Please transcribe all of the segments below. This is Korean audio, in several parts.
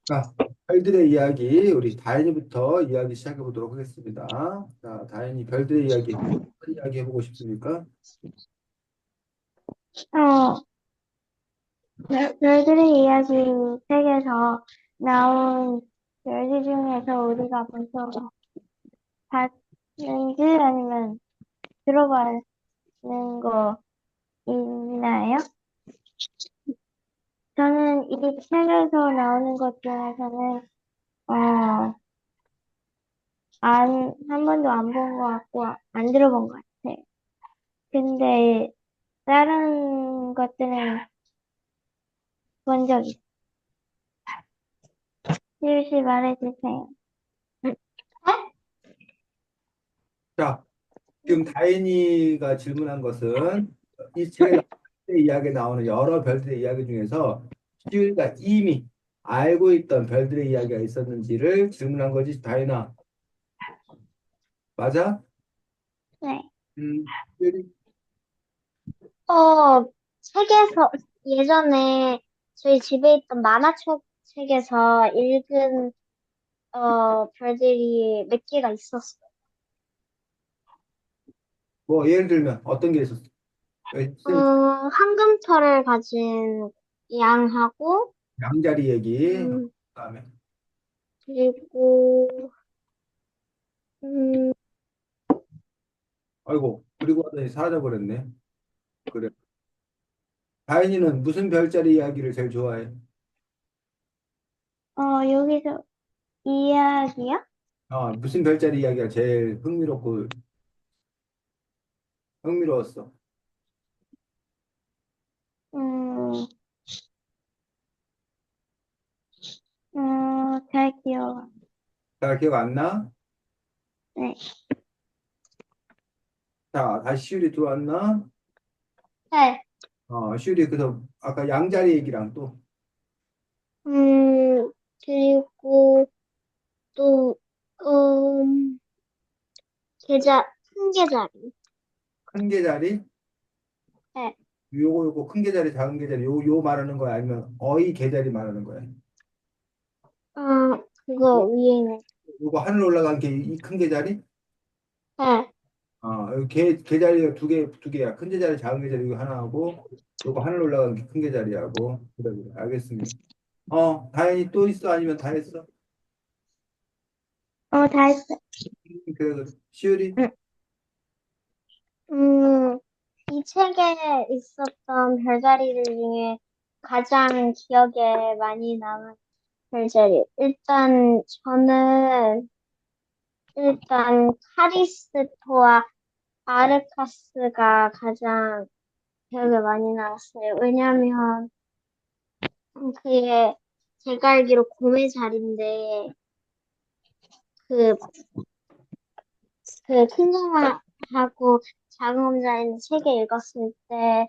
자, 별들의 이야기, 우리 다현이부터 이야기 시작해 보도록 하겠습니다. 자, 다현이 별들의 이야기, 어떤 이야기 해보고 싶습니까? 어, 별들의 이야기 책에서 나온 별들 중에서 우리가 먼저 봤는지 아니면 들어봤는 거 있나요? 저는 이 책에서 나오는 것 중에서는, 한 번도 안 본 것 같고, 안 들어본 것 같아요. 근데 다른 것들은 본 적 있어요. 혹시 말해주세요. 자, 지금 다현이가 질문한 것은 이 책에 나온 별들의 이야기에 나오는 여러 별들의 이야기 중에서 시우이가 이미 알고 있던 별들의 이야기가 있었는지를 질문한 거지, 다현아. 맞아? 네. 시우이? 어, 책에서, 예전에 저희 집에 있던 책에서 읽은, 별들이 몇 개가 있었어요. 뭐 예를 들면 어떤 게 있었어? 여기 쌤 황금털을 가진 양하고, 양자리 얘기, 음, 그다음에 그리고, 음, 아이고 그리고 하더니 사라져버렸네. 그래. 다현이는 무슨 별자리 이야기를 제일 좋아해? 여기서 이야기요? 무슨 별자리 이야기가 제일 흥미롭고 흥미로웠어? 음, 잘 기억. 잘 기억 안 나? 네. 자, 다시 시울이 들어왔나? 네. 시울이 그래서 아까 양자리 얘기랑 또 음, 그리고 또, 음, 큰 계좌리. 큰 개자리, 네. 요거 큰 개자리, 작은 개자리, 요 말하는 거야? 아니면 어이 개자리 말하는 거야? 그거 요, 위에 있는. 요거 하늘 올라간 게 이 큰 개자리? 네. 여기 개자리가 두 개야. 큰 개자리, 작은 개자리 이거 하나하고 요거 하늘 올라간 게 큰 개자리하고 그래, 그래. 알겠습니다. 다행히 또 있어? 아니면 다 했어? 다 했어요. 그래, 그래. 시우리? 응. 음, 이 책에 있었던 별자리들 중에 가장 기억에 많이 남은 별자리. 일단 카리스토와 아르카스가 가장 기억에 많이 남았어요. 왜냐면, 그게 제가 알기로 곰의 자리인데, 그, 큰 곰하고 작은 곰 자리는 책에 읽었을 때,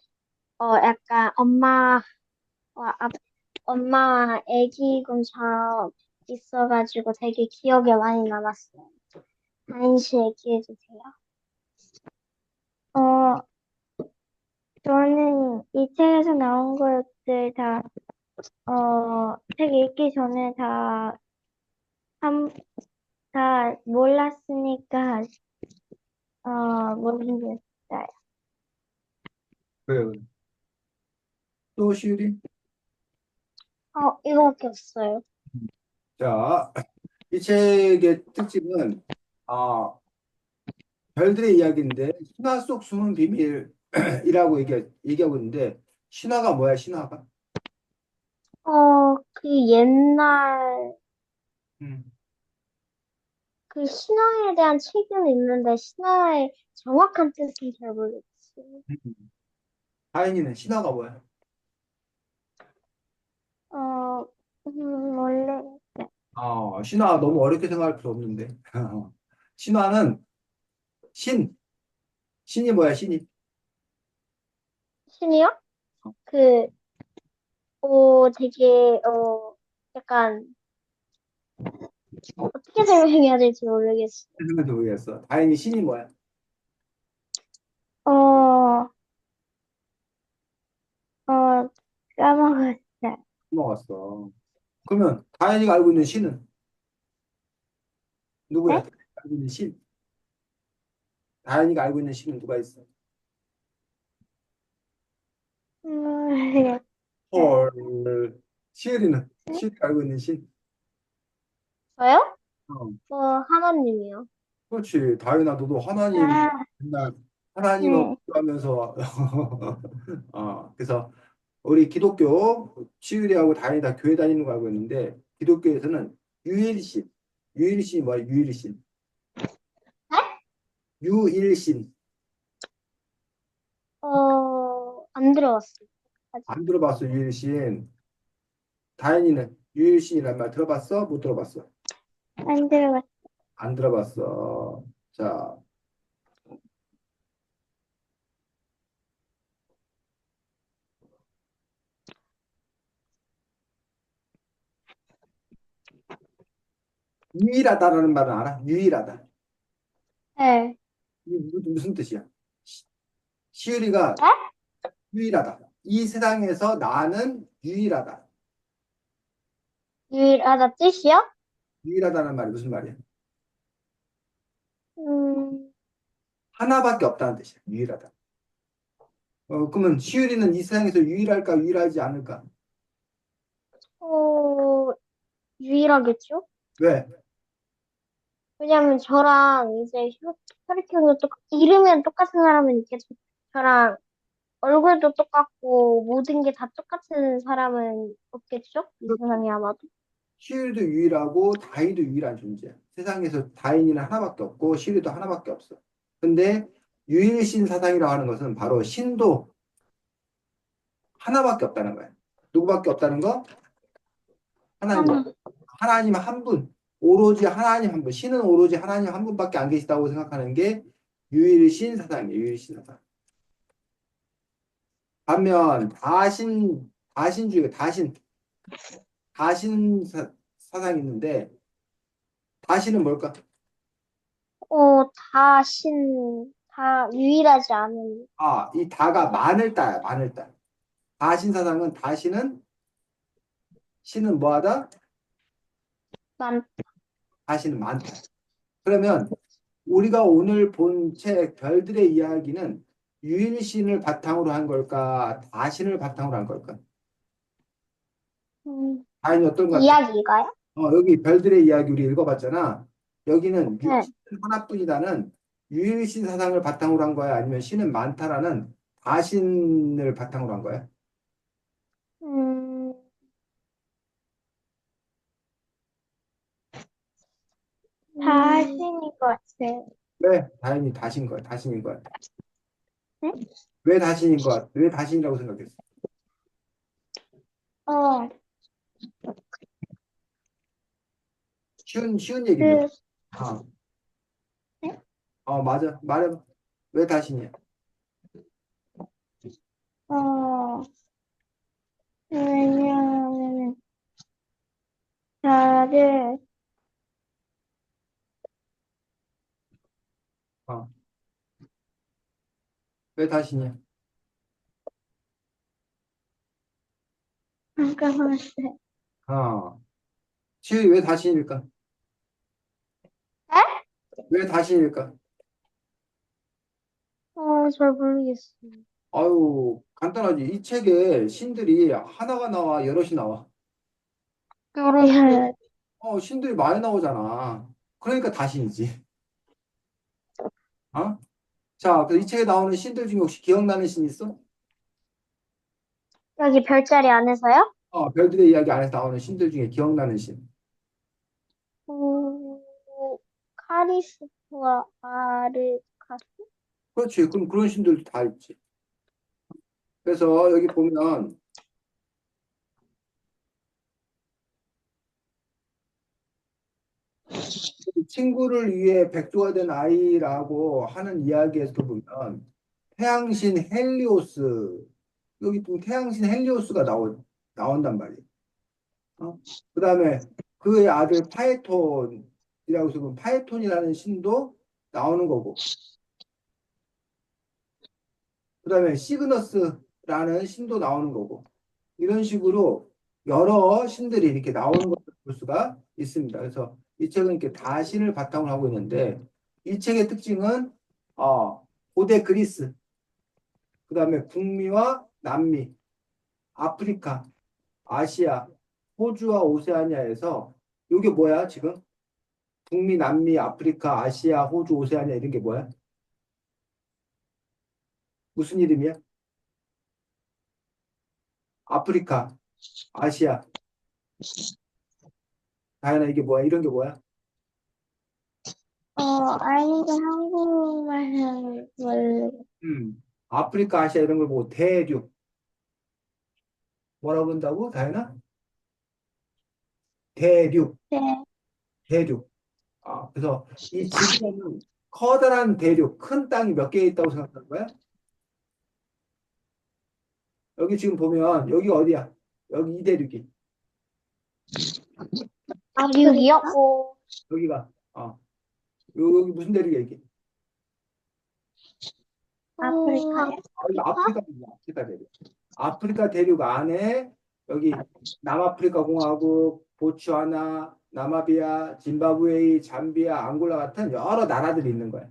약간 엄마와 애기 곰처럼 있어가지고 되게 기억에 많이 남았어요. 다인 씨 얘기해주세요. 어, 저는 이 책에서 나온 것들 책 읽기 전에 한, 다 몰랐으니까, 모르겠어요. 그래, 그래. 또 시우리? 이거밖에 없어요. 자, 이 책의 특징은 아, 별들의 이야기인데 신화 속 숨은 비밀이라고 얘기하고 있는데 신화가 뭐야, 신화가? 그 옛날, 음. 그 신화에 대한 책은 있는데, 신화의 정확한 뜻은 잘 모르겠어요. 음. 다인이는 신화가 뭐야? 어, 원래, 신화 너무 어렵게 생각할 필요 없는데. 신화는 신, 신이 뭐야, 신이? 신이요? 그, 되게, 약간, 어떻게 설명해야 될지 모르겠어요. 생각도 모르겠어. 다인이 신이 뭐야? 어, 어, 까먹었어요. 먹었어. 그러면 다현이가 알고 있는 신은 누구야? 네? 다현이가 알고 있는 신. 다현이가 알고 있는 신은 누가 있어? 네. 헐. 시을이는 시을이가 알고 있는 신. 저요? 어. 하나님이요. 그렇지. 다현아, 너도 하나님 아, 맨날 하나님을 네. 하면서 그래서 우리 기독교 시을이하고 다현이 다 교회 다니는 거 알고 있는데 기독교에서는 유일신. 유일신이 뭐야? 유일신. 네? 유일신. 안 들어왔어요. 아직. 안 들어봤어, 유일신. 다현이는 유일신이란 말 들어봤어? 못 들어봤어? 안 들어왔어요. 안 들어봤어. 자, 유일하다라는 말은 알아? 유일하다. 네. 이게 무슨 뜻이야? 시우리가 네? 유일하다. 이 세상에서 나는 유일하다. 유일하다 뜻이요? 유일하다는 말이 무슨 말이야? 음, 하나밖에 없다는 뜻이야. 유일하다. 그러면 시우리는 이 세상에서 유일할까, 유일하지 않을까? 어, 유일하겠죠? 왜? 왜냐면 저랑 이제 혈액형도 이름은 똑같은 사람은 있겠죠. 저랑 얼굴도 똑같고 모든 게 다 똑같은 사람은 없겠죠? 이 세상에 아마도. 시우리도 유일하고 다이도 유일한 존재야. 세상에서 다인이는 하나밖에 없고 시우리도 하나밖에 없어. 근데 유일신 사상이라고 하는 것은 바로 신도 하나밖에 없다는 거야. 누구밖에 없다는 거? 하나님. 하나. 하나님 한 분. 오로지 하나님 한 분. 신은 오로지 하나님 한 분밖에 안 계시다고 생각하는 게 유일신 사상이에요. 유일신 사상. 반면 다신주의, 다신 사상이 있는데 다신은 뭘까? 다 유일하지 않은, 이 다가 많을 따야, 많을 따. 다신 사상은 다신은 신은 뭐하다? 만, 다신은 많다. 그러면 우리가 오늘 본 책 별들의 이야기는 유일신을 바탕으로 한 걸까? 다신을 바탕으로 한 걸까? 음, 다인이 어떤 것 같아? 이야기가요? 여기 별들의 이야기 우리 읽어봤잖아. 여기는 네. 신은 하나뿐이다는 유일신 사상을 바탕으로 한 거야? 아니면 신은 많다라는 다신을 바탕으로 한 거야? 음, 다신인 것 같아요. 왜? 다인이 다신 거야? 다신인 거야? 네? 왜 다신인 거야? 왜 다신이라고 생각했어? 어, 쉬운 얘기인데. 그, 어, 네? 맞아. 말해봐. 왜 다신이야? 어, 왜냐면, 다들, 어, 왜 다신이야? 잠깐만요. 어, 시우이 왜 다신일까? 네? 왜 다신일까? 잘 모르겠어요. 아유, 간단하지. 이 책에 신들이 하나가 나와, 여럿이 나와. 네. 신들이 많이 나오잖아. 그러니까 다신이지. 어? 자, 그이 책에 나오는 신들 중에 혹시 기억나는 신 있어? 여기 별자리 안에서요? 별들의 이야기 안에서 나오는 신들 중에 기억나는 신. 음, 카리스와 아르카스? 그렇지. 그럼 그런 신들도 다 있지. 그래서 여기 보면 친구를 위해 백조가 된 아이라고 하는 이야기에서도 보면 태양신 헬리오스, 여기 보면 태양신 헬리오스가 나온단 말이에요. 그다음에 그의 아들 파에톤이라고 해서 보면 파에톤이라는 신도 나오는 거고, 그다음에 시그너스라는 신도 나오는 거고, 이런 식으로 여러 신들이 이렇게 나오는 것을 볼 수가 있습니다. 그래서 이 책은 이렇게 다신을 바탕으로 하고 있는데 이 책의 특징은 고대 그리스, 그다음에 북미와 남미, 아프리카, 아시아, 호주와 오세아니아에서 이게 뭐야 지금? 북미, 남미, 아프리카, 아시아, 호주, 오세아니아 이런 게 뭐야? 무슨 이름이야? 아프리카, 아시아, 다현아 이게 뭐야? 이런 게 뭐야? 아이가 한국말은 원래, 아프리카, 아시아 이런 걸 보고 대륙 뭐라고 본다고? 다현아? 대륙, 네. 대륙. 그래서 이 지구에는 커다란 대륙, 큰 땅이 몇 개 있다고 생각하는 거야? 여기 지금 보면 여기가 어디야? 여기 이 대륙이. 아프리카? 여기가 여기 무슨 대륙이야 이게? 아프리카요? 여기 아프리카 대륙이야, 아프리카 대륙. 아프리카 대륙 안에 여기 남아프리카 공화국, 보츠와나, 나마비아, 짐바브웨이, 잠비아, 앙골라 같은 여러 나라들이 있는 거야.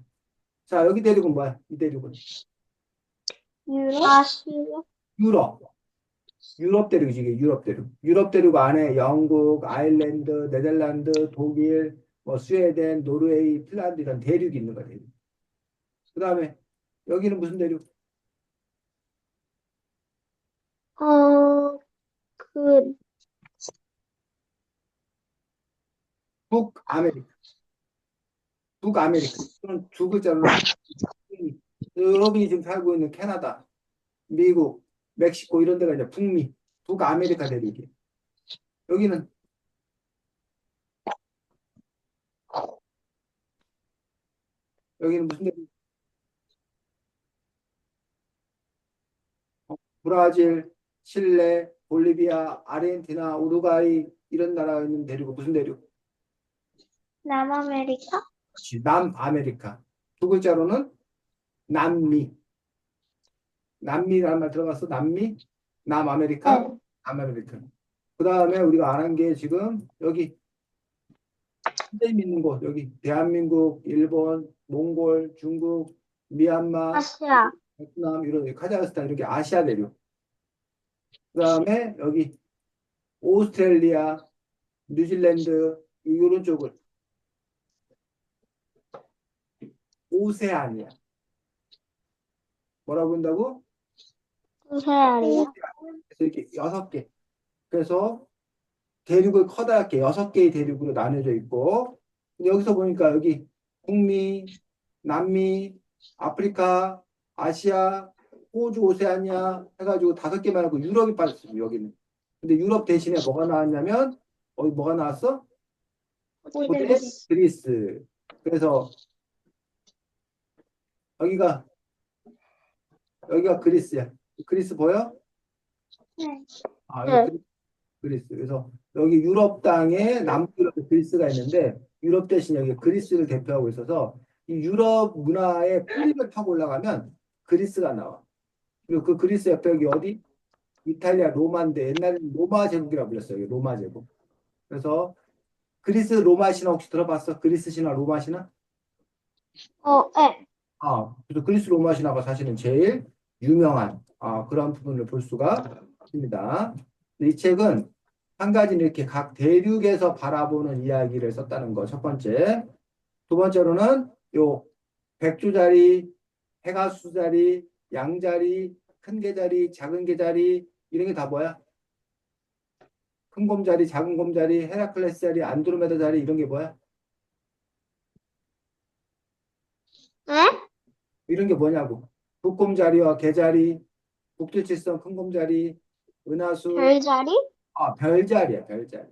자, 여기 대륙은 뭐야? 이 대륙은 아시아? 유럽. 유럽 대륙이지, 이게 유럽 대륙. 유럽 대륙 안에 영국, 아일랜드, 네덜란드, 독일, 뭐 스웨덴, 노르웨이, 핀란드 이런 대륙이 있는 거야, 대륙. 그 다음에 여기는 무슨 대륙? 어, 그, 북아메리카. 북아메리카. 또는 두 글자로는 여러분이 지금 살고 있는 캐나다, 미국, 멕시코 이런 데가 이제 북미, 북아메리카 대륙이에요. 여기는 무슨 대륙? 브라질, 칠레, 볼리비아, 아르헨티나, 우루과이 이런 나라가 있는 대륙은 무슨 대륙? 남아메리카? 그렇지. 남아메리카. 두 글자로는 남미. 남미라는 말 들어봤어? 남미? 남아메리카? 네. 남아메리카. 그 다음에 우리가 안 한 게 지금 여기 선생님 있는 곳 여기 대한민국, 일본, 몽골, 중국, 미얀마, 아시아. 베트남 이런 카자흐스탄 이렇게 아시아 대륙. 그다음에 여기 오스트레일리아, 뉴질랜드 이런 쪽을 오세아니아. 뭐라고 한다고? 오세아리아? 그래서 이렇게 6개. 그래서 대륙을 커다랗게 6개의 대륙으로 나눠져 있고 근데 여기서 보니까 여기 북미, 남미, 아프리카, 아시아, 호주, 오세아니아 해가지고 5개만 하고 유럽이 빠졌어요. 여기는. 근데 유럽 대신에 뭐가 나왔냐면 뭐가 나왔어? 고대 그리스. 그리스. 그래서 여기가 그리스야. 그리스 보여? 네. 여기 네. 그리스. 그래서 여기 유럽 땅에 남유럽에 그리스가 있는데 유럽 대신 여기 그리스를 대표하고 있어서 이 유럽 문화의 뿌리를 타고 올라가면 그리스가 나와. 그리고 그 그리스 옆에 여기 어디? 이탈리아 로마인데 옛날에는 로마 제국이라고 불렀어요. 여기 로마 제국. 그래서 그리스 로마 신화 혹시 들어봤어? 그리스 신화 로마 신화? 네. 그래서 그리스 로마 신화가 사실은 제일 유명한 그런 부분을 볼 수가 있습니다. 이 책은 한 가지는 이렇게 각 대륙에서 바라보는 이야기를 썼다는 거, 첫 번째. 두 번째로는 요 백조자리, 해가수자리, 양자리, 큰 개자리, 작은 개자리 이런 게 다 뭐야? 큰 곰자리, 작은 곰자리, 헤라클레스 자리, 안드로메다 자리 이런 게 뭐야? 네? 이런 게 뭐냐고. 북곰자리와 개자리, 북두칠성 큰 곰자리, 은하수, 별자리? 별자리야, 별자리.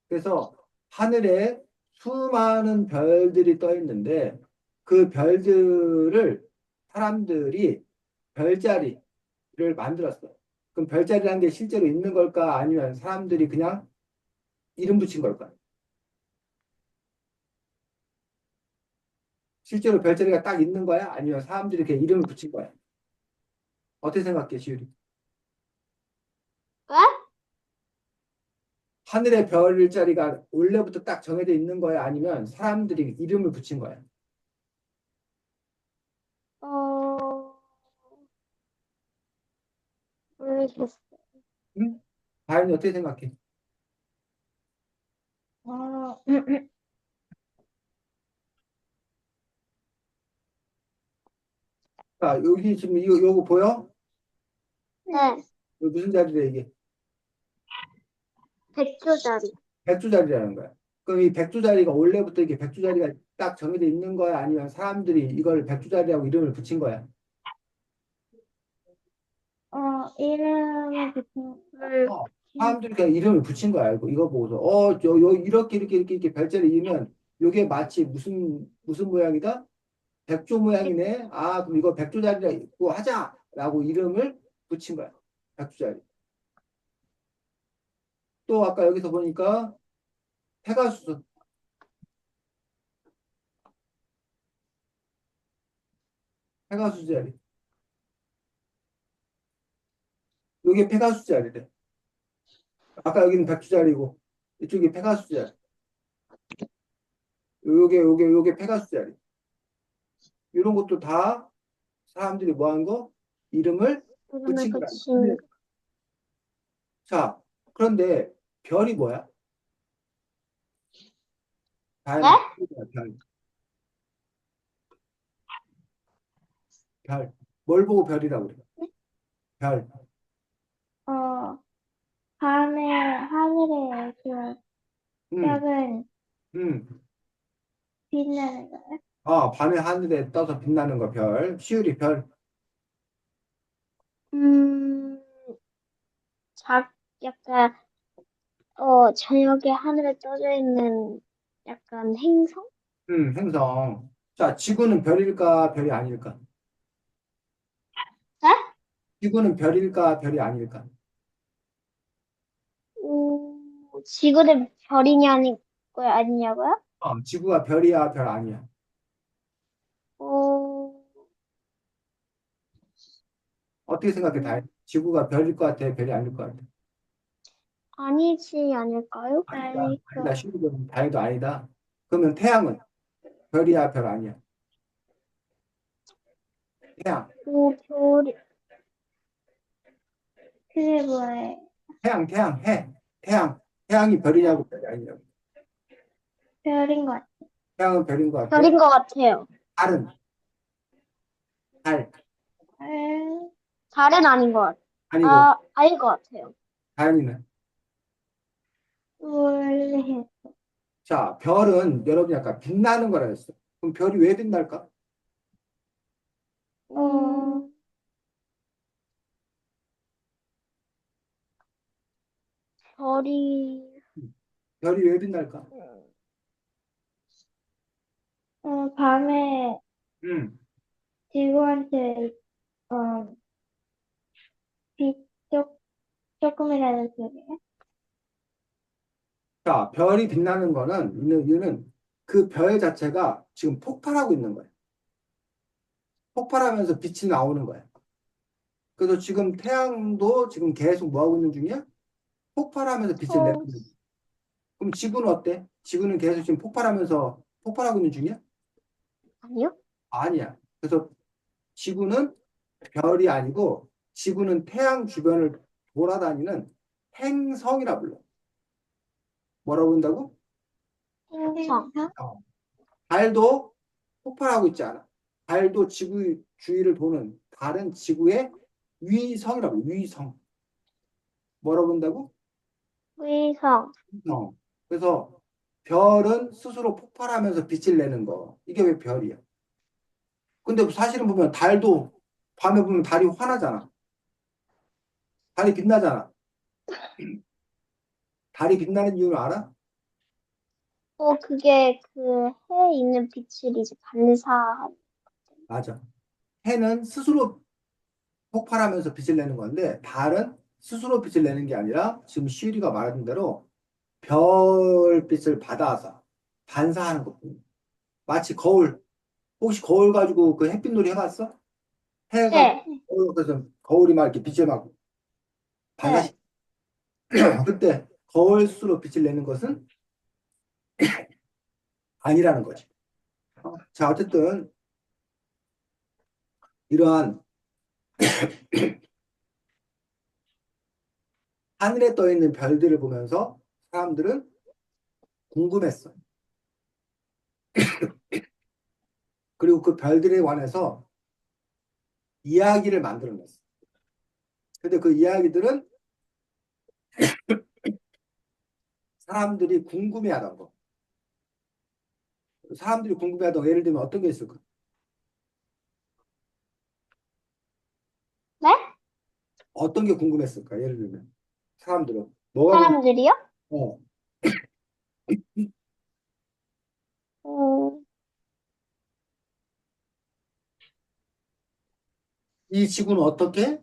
그래서 하늘에 수많은 별들이 떠 있는데 그 별들을 사람들이 별자리를 만들었어. 그럼 별자리라는 게 실제로 있는 걸까? 아니면 사람들이 그냥 이름 붙인 걸까? 실제로 별자리가 딱 있는 거야? 아니면 사람들이 그냥 이름을 붙인 거야? 어떻게 생각해, 시율이? 네? 하늘의 별 자리가 원래부터 딱 정해져 있는 거야? 아니면 사람들이 이름을 붙인 거야? 어, 모르겠어. 응? 다현이 어떻게 생각해? 어, 자, 여기 지금 이거 보여? 네, 이거 무슨 자리래 이게? 백조자리. 백조자리라는 거야. 그럼 이 백조자리가 원래부터 이게 백조자리가 딱 정해져 있는 거야? 아니면 사람들이 이걸 백조자리라고 이름을 붙인 거야? 이름을 붙인 어, 사람들이 그냥 이름을 붙인 거야. 이거 보고서 요 이렇게 별자리이면 요게 마치 무슨 모양이다? 백조 모양이네. 아, 그럼 이거 백조자리라고 하자라고 이름을 붙인 거야. 백조자리. 또 아까 여기서 보니까 페가수스, 페가수스 자리. 요게 페가수스 자리래. 아까 여기는 백조자리고 이쪽이 페가수스 자리. 요게 페가수스 자리. 이런 것도 다 사람들이 뭐 한 거? 이름을 이름을 붙인 거야. 붙인. 자, 그런데 별이 뭐야? 네? 별, 별, 별. 뭘 보고 별이라고 그래? 별. 어, 밤에 하늘에 그 음, 별은 음. 빛나는 거예요? 밤에 하늘에 떠서 빛나는 거 별. 시우리 별. 음, 약간, 저녁에 하늘에 떠져 있는 약간 행성? 행성. 자, 지구는 별일까, 별이 아닐까? 네? 지구는 별일까, 별이 아닐까? 지구대 별이냐는 거 아니냐고요? 지구가 별이야, 별 아니야? 어, 어떻게 생각해, 음, 다혜? 지구가 별일 것 같아, 별이 아닐 것 같아? 아니지 않을까요? 아니다, 아니다, 그러니까, 시우리는 다혜도 아니다. 그러면 태양은 별이야, 별 아니야? 태양, 별이, 그게 뭐예요? 태양. 태양이 별이냐고, 별이 아니냐고. 별인 것 같아요. 태양은 별인 것 같아? 별인 것 같아요. 달은, 달. 달은 아닌 것 같아요. 아니고, 아닌 것 같아요. 다현이는. 원래, 자, 별은 여러분이 아까 빛나는 거라 했어. 그럼 별이 왜 빛날까? 어, 별이, 별이 왜 빛날까? 밤에 음. 지구한테, 어, 빛 조금이라도 주게. 자, 별이 빛나는 거는, 이유는 그 별 자체가 지금 폭발하고 있는 거예요. 폭발하면서 빛이 나오는 거예요. 그래서 지금 태양도 지금 계속 뭐 하고 있는 중이야? 폭발하면서 빛을 내고 어, 있는 거야. 그럼 지구는 어때? 지구는 계속 지금 폭발하고 있는 중이야? 아니요? 아니야. 그래서 지구는 별이 아니고 지구는 태양 주변을 돌아다니는 행성이라 불러. 뭐라고 부른다고? 행성. 어. 달도 폭발하고 있지 않아. 달도 지구 주위를 도는 다른 지구의 위성이라고, 위성. 뭐라고 본다고? 위성. 위성. 그래서 별은 스스로 폭발하면서 빛을 내는 거. 이게 왜 별이야? 근데 사실은 보면 달도 밤에 보면 달이 환하잖아. 달이 빛나잖아. 달이 빛나는 이유를 알아? 그게 그 해에 있는 빛을 이제 반사한. 맞아. 해는 스스로 폭발하면서 빛을 내는 건데 달은 스스로 빛을 내는 게 아니라 지금 시우리가 말한 대로 별빛을 받아서 반사하는 것뿐이야. 마치 거울. 혹시 거울 가지고 그 햇빛 놀이 해봤어? 해가 네, 그래서 거울이 막 이렇게 빛을 막 네. 반사시. 그때 더울수록 빛을 내는 것은 아니라는 거지. 자, 어쨌든 이러한 하늘에 떠 있는 별들을 보면서 사람들은 궁금했어. 그리고 그 별들에 관해서 이야기를 만들어냈어. 근데 그 이야기들은 사람들이 궁금해하던 거. 사람들이 궁금해하던 거, 예를 들면 어떤 게 있을까? 네? 어떤 게 궁금했을까? 예를 들면 사람들은 뭐가 사람들이요? 어, 음, 이 지구는 어떻게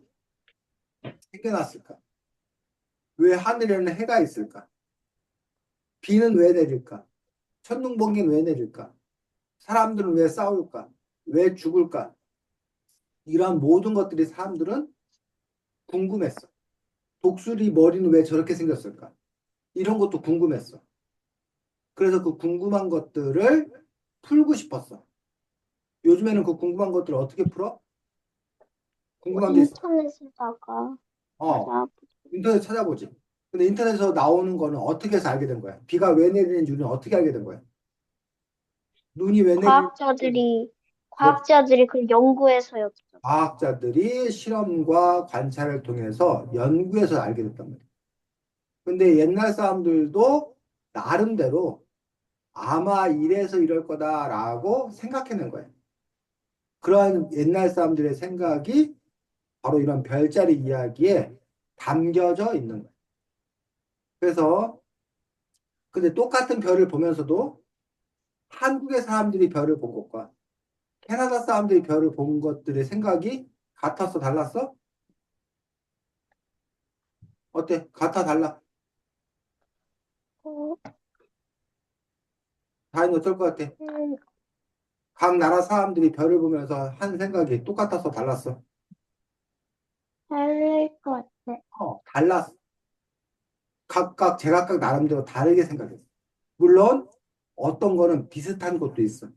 생겨났을까? 왜 하늘에는 해가 있을까? 비는 왜 내릴까? 천둥번개는 왜 내릴까? 사람들은 왜 싸울까? 왜 죽을까? 이러한 모든 것들이 사람들은 궁금했어. 독수리 머리는 왜 저렇게 생겼을까? 이런 것도 궁금했어. 그래서 그 궁금한 것들을 풀고 싶었어. 요즘에는 그 궁금한 것들을 어떻게 풀어? 뭐 궁금한 게 있어. 인터넷에다가 어, 찾아, 인터넷 찾아보지. 근데 인터넷에서 나오는 거는 어떻게 해서 알게 된 거야? 비가 왜 내리는지 우리는 어떻게 알게 된 거야? 눈이 왜 내리는지 과학자들이 그 연구해서였죠. 과학자들이 실험과 관찰을 통해서 연구해서 알게 됐단 말이야. 근데 옛날 사람들도 나름대로 아마 이래서 이럴 거다라고 생각해낸 거예요. 그러한 옛날 사람들의 생각이 바로 이런 별자리 이야기에 담겨져 있는 거예요. 그래서 근데 똑같은 별을 보면서도 한국의 사람들이 별을 본 것과 캐나다 사람들이 별을 본 것들의 생각이 같았어, 달랐어? 어때? 같아, 달라? 어, 다행히 어떨 것 같아? 음, 각 나라 사람들이 별을 보면서 한 생각이 똑같았어, 달랐어? 다를 것 같아. 달랐어. 각각 제각각 나름대로 다르게 생각했어. 물론 어떤 거는 비슷한 것도 있어.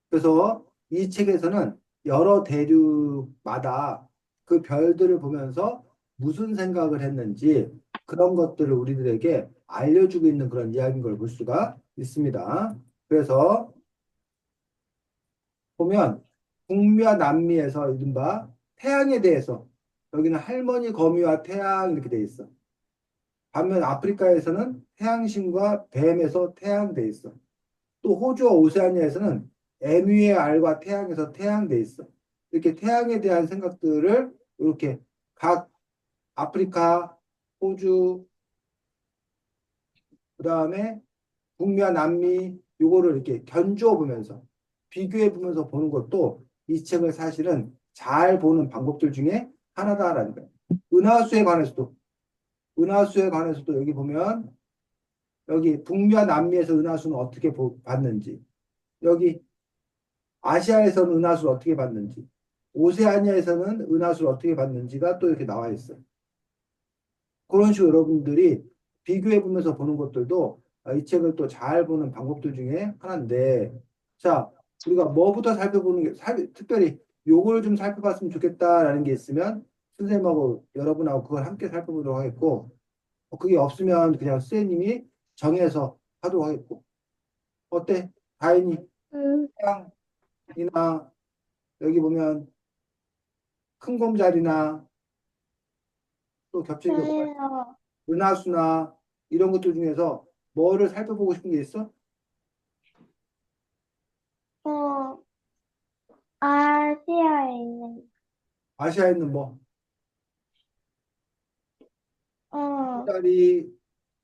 그래서 이 책에서는 여러 대륙마다 그 별들을 보면서 무슨 생각을 했는지 그런 것들을 우리들에게 알려주고 있는 그런 이야기인 걸 볼 수가 있습니다. 그래서 보면 북미와 남미에서 이른바 태양에 대해서 여기는 할머니 거미와 태양 이렇게 돼 있어. 반면 아프리카에서는 태양신과 뱀에서 태양 돼 있어. 또 호주와 오세아니아에서는 에뮤의 알과 태양에서 태양 돼 있어. 이렇게 태양에 대한 생각들을 이렇게 각 아프리카, 호주, 그다음에 북미와 남미 요거를 이렇게 견주어 보면서 비교해 보면서 보는 것도 이 책을 사실은 잘 보는 방법들 중에 하나다라는 거예요. 은하수에 관해서도 은하수에 관해서도 여기 보면 여기 북미와 남미에서 은하수는 어떻게 봤는지 여기 아시아에서는 은하수를 어떻게 봤는지 오세아니아에서는 은하수를 어떻게 봤는지가 또 이렇게 나와 있어요. 그런 식으로 여러분들이 비교해 보면서 보는 것들도 이 책을 또 잘 보는 방법들 중에 하나인데, 자, 우리가 뭐부터 살펴보는 게, 특별히 요걸 좀 살펴봤으면 좋겠다라는 게 있으면 선생님하고 여러분하고 그걸 함께 살펴보도록 하겠고, 그게 없으면 그냥 선생님이 정해서 하도록 하겠고, 어때? 다행히 음, 태양이나 여기 보면 큰 곰자리나 또 겹치는 게 뭐가 있어? 그래요. 은하수나 이런 것들 중에서 뭐를 살펴보고 싶은 게 있어? 어, 아시아에 있는, 아시아에 있는 뭐 어, 큰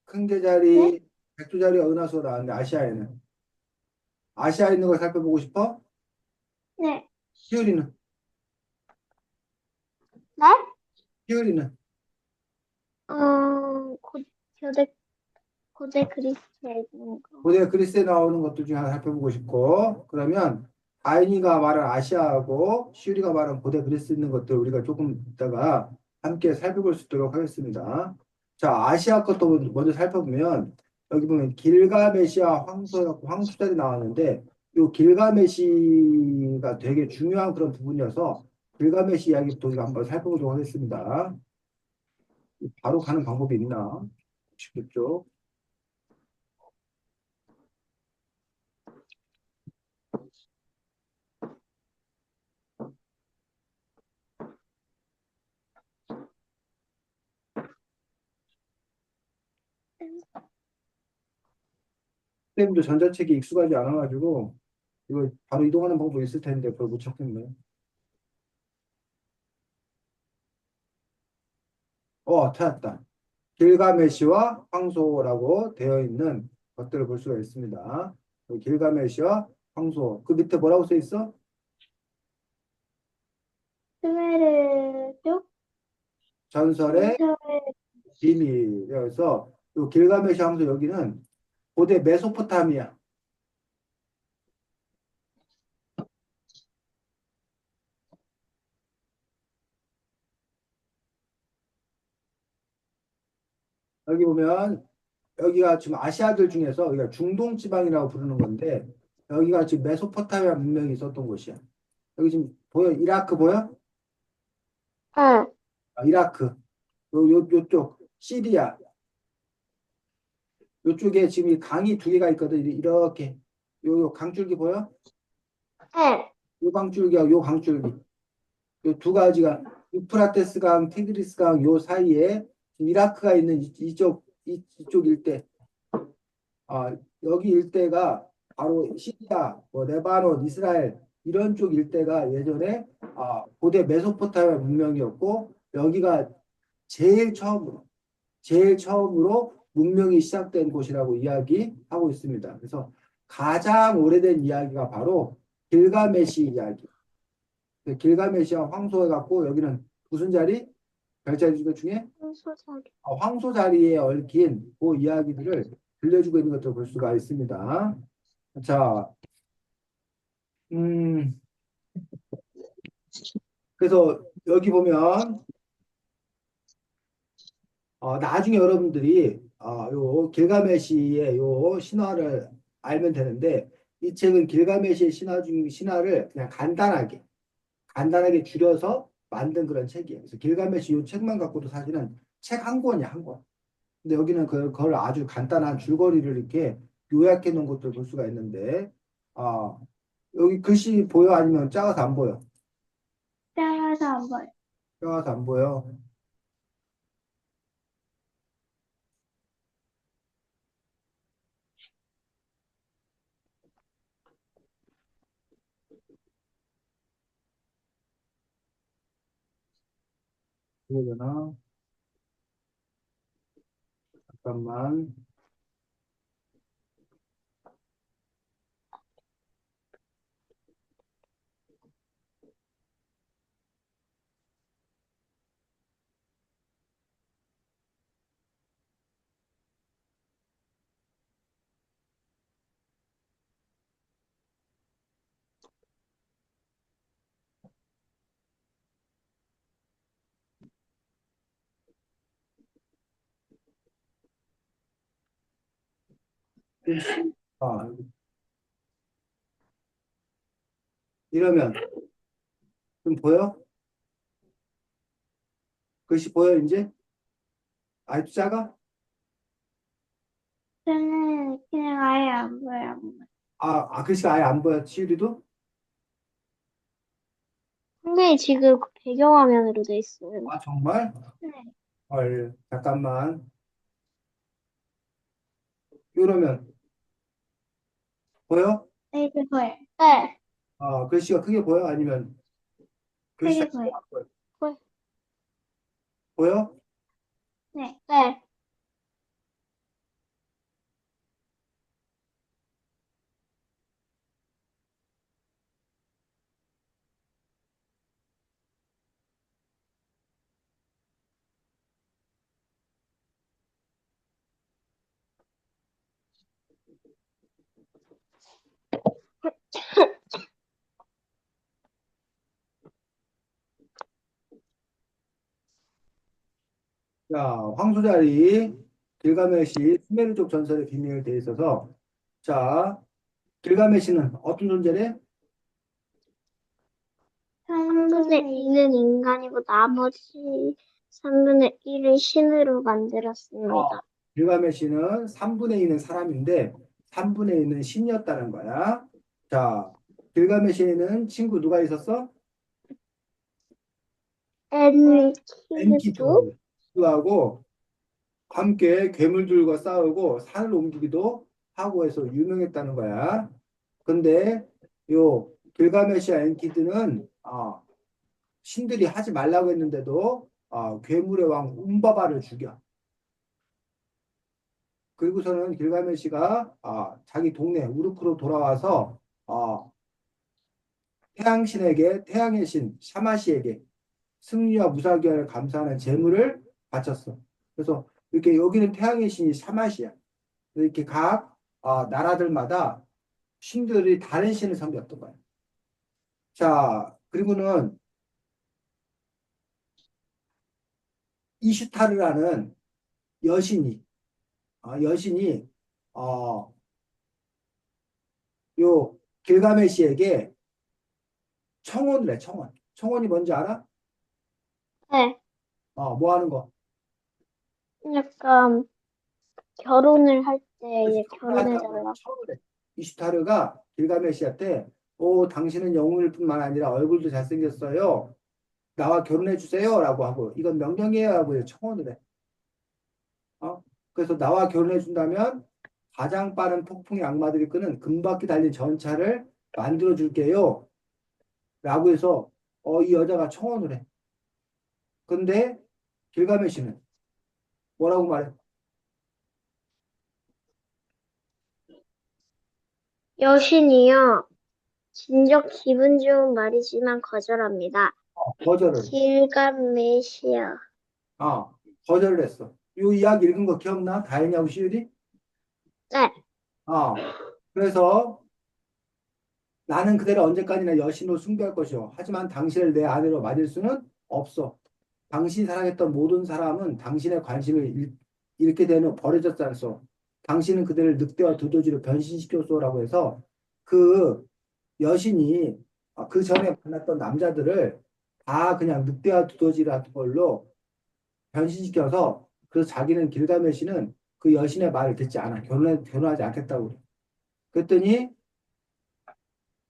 큰 네? 개자리, 백두자리, 은하수가 나왔는데 아시아에는 아시아에 있는 걸 살펴보고 싶어? 네. 희율이는 네? 희율이는 고, 고대, 고대 그리스에 있는 거. 고대 그리스에 나오는 것들 중에 하나 살펴보고 싶고 그러면 아이니가 말한 아시아하고 시우리가 말한 고대 그리스에 있는 것들 우리가 조금 이따가 함께 살펴볼 수 있도록 하겠습니다. 자, 아시아 것도 먼저 살펴보면 여기 보면 길가메시와 황소, 황소절이 나왔는데 이 길가메시가 되게 중요한 그런 부분이어서 길가메시 이야기부터 우리가 한번 살펴보도록 하겠습니다. 바로 가는 방법이 있나? 쉽겠죠? 선생님도 전자책이 익숙하지 않아가지고 이거 바로 이동하는 방법이 있을 텐데 그걸 못 찾겠네. 찾았다. 길가메시와 황소라고 되어 있는 것들을 볼 수가 있습니다. 여기 길가메시와 황소. 그 밑에 뭐라고 써 있어? 스메르족 전설의 전설의 비밀이어서 이 길가메시 황소 여기는 고대 메소포타미아. 여기 보면 여기가 지금 아시아들 중에서 여기가 중동 지방이라고 부르는 건데 여기가 지금 메소포타미아 문명이 있었던 곳이야. 여기 지금 보여? 이라크 보여? 응, 이라크. 요쪽 시리아. 요쪽에 지금 이 강이 두 개가 있거든. 이렇게 요 강줄기 보여? 응, 요 강줄기하고 요 강줄기. 요 두 가지가 유프라테스 강, 티그리스 강 요 사이에 지금 이라크가 있는 이쪽 일대. 여기 일대가 바로 시리아, 뭐 레바논, 이스라엘 이런 쪽 일대가 예전에 고대 메소포타미아 문명이었고 여기가 제일 처음으로 제일 처음으로 문명이 시작된 곳이라고 이야기하고 있습니다. 그래서 가장 오래된 이야기가 바로 길가메시 이야기. 길가메시와 황소해 갖고 여기는 무슨 자리? 별자리 중에 소설이. 황소 자리에 얽힌 그 이야기들을 들려주고 있는 것을 볼 수가 있습니다. 자, 음, 그래서 여기 보면 나중에 여러분들이 요 길가메시의 요 신화를 알면 되는데 이 책은 길가메시의 신화를 그냥 간단하게 줄여서 만든 그런 책이에요. 그래서 길가메시 요 책만 갖고도 사실은 책 한 권이야, 한 권. 근데 여기는 그걸 아주 간단한 줄거리를 이렇게 요약해 놓은 것들 볼 수가 있는데 아, 여기 글씨 보여? 아니면 작아서 안 보여? 따라서 안 보여. 작아서 안 보여. 그러려나? 잠깐만. 글씨. 이러면 좀 보여? 글씨 보여 이제? 아주 작아? 저는 그냥 아예 안 보여. 글씨가 아예 안 보여, 치유리도? 근데 지금 그 배경화면으로 돼 있어요. 정말? 네. 헐, 잠깐만. 이러면 보여? 네, 이제 보여. 네, 글씨가 크게 보여? 아니면 글씨 크게 작게 보여. 보여? 보여. 보여? 네, 네. 자, 황소자리 길가메시 수메르족 전설의 비밀에 대해 있어서 자, 길가메시는 어떤 존재래? 3분의 2는 인간이고 나머지 3분의 1을 신으로 어, 만들었습니다. 길가메시는 3분의 2는 사람인데 3분의 2는 신이었다는 거야. 자, 길가메시에는 친구 누가 있었어? 엔키두? 엔키두. 그하고 함께 괴물들과 싸우고 산을 옮기기도 하고 해서 유명했다는 거야. 근데 요 길가메시와 엔키드는 신들이 하지 말라고 했는데도 괴물의 왕 움바바를 죽여. 그리고서는 길가메시가 자기 동네 우르크로 돌아와서 태양신에게 태양의 신 샤마시에게 승리와 무사결을 감사하는 제물을 바쳤어. 그래서 이렇게 여기는 태양의 신이 샤마시야. 이렇게 각 나라들마다 신들이 다른 신을 섬겼던 거야. 자, 그리고는 이슈타르라는 여신이 여신이 어, 요 길가메시에게 청혼을 해, 청혼. 청혼이 뭔지 알아? 네, 뭐 하는 거? 약간 결혼을 할 때 이제 청혼하자고 결혼해달라고. 청혼을 해. 이슈타르가 길가메시한테 오, 당신은 영웅일 뿐만 아니라 얼굴도 잘생겼어요. 나와 결혼해 주세요. 라고 하고 이건 명령이에요. 하고 청혼을 해. 그래서 나와 결혼해 준다면 가장 빠른 폭풍의 악마들이 끄는 금바퀴 달린 전차를 만들어 줄게요. 라고 해서 이 여자가 청혼을 해. 근데 길가메시는 뭐라고 말해? 여신이요. 진작 기분 좋은 말이지만 거절합니다. 거절을. 길가메시아. 어, 거절을 했어. 이 이야기 읽은 거 기억나? 다현이하고 시율이? 네, 그래서 나는 그대를 언제까지나 여신으로 숭배할 것이오. 하지만 당신을 내 아내로 맞을 수는 없어. 당신이 사랑했던 모든 사람은 당신의 관심을 잃게 되는 버려졌지 않소. 당신은 그들을 늑대와 두더지로 변신시켰소라고 해서 그 여신이 그 전에 만났던 남자들을 다 그냥 늑대와 두더지라는 걸로 변신시켜서 그래서 자기는 길가메시는 그 여신의 말을 듣지 않아. 결혼하지 않겠다고 그래. 그랬더니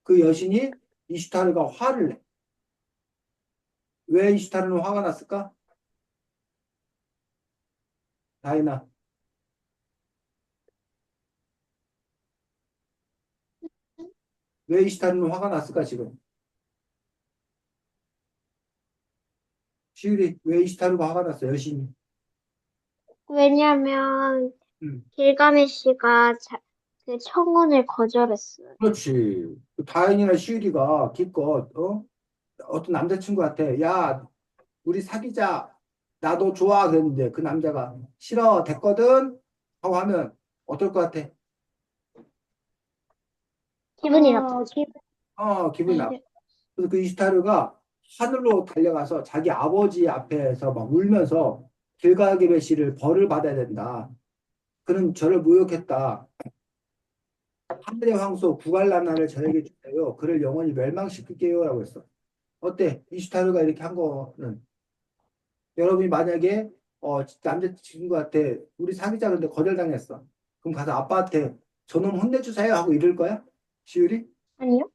그 여신이 이슈타르가 화를 내. 왜 이슈타르는 화가 났을까? 다이나. 왜 이슈타르는 화가 났을까 지금? 시울이 왜 이슈타르가 화가 났어? 여신이. 왜냐면 음. 길가메시가 그 청혼을 거절했어요. 그렇지. 그 다인이나 시울이가 기껏 어떤 남자친구한테 야 우리 사귀자. 나도 좋아 그랬는데 그 남자가 싫어 됐거든 하고 하면 어떨 것 같아? 기분이 나쁘지. 기분이 나빠. 그래서 그 이시타르가 하늘로 달려가서 자기 아버지 앞에서 막 울면서 길가게베시를 벌을 받아야 된다. 그는 저를 모욕했다. 하늘의 황소 구갈라나를 저에게 주세요. 그를 영원히 멸망시킬게요. 라고 했어. 어때? 이시타르가 이렇게 한 거는 여러분이 만약에 남자친구한테 우리 사귀자 그런데 거절당했어. 그럼 가서 아빠한테 저놈 혼내주세요 하고 이럴 거야? 시율이? 아니요?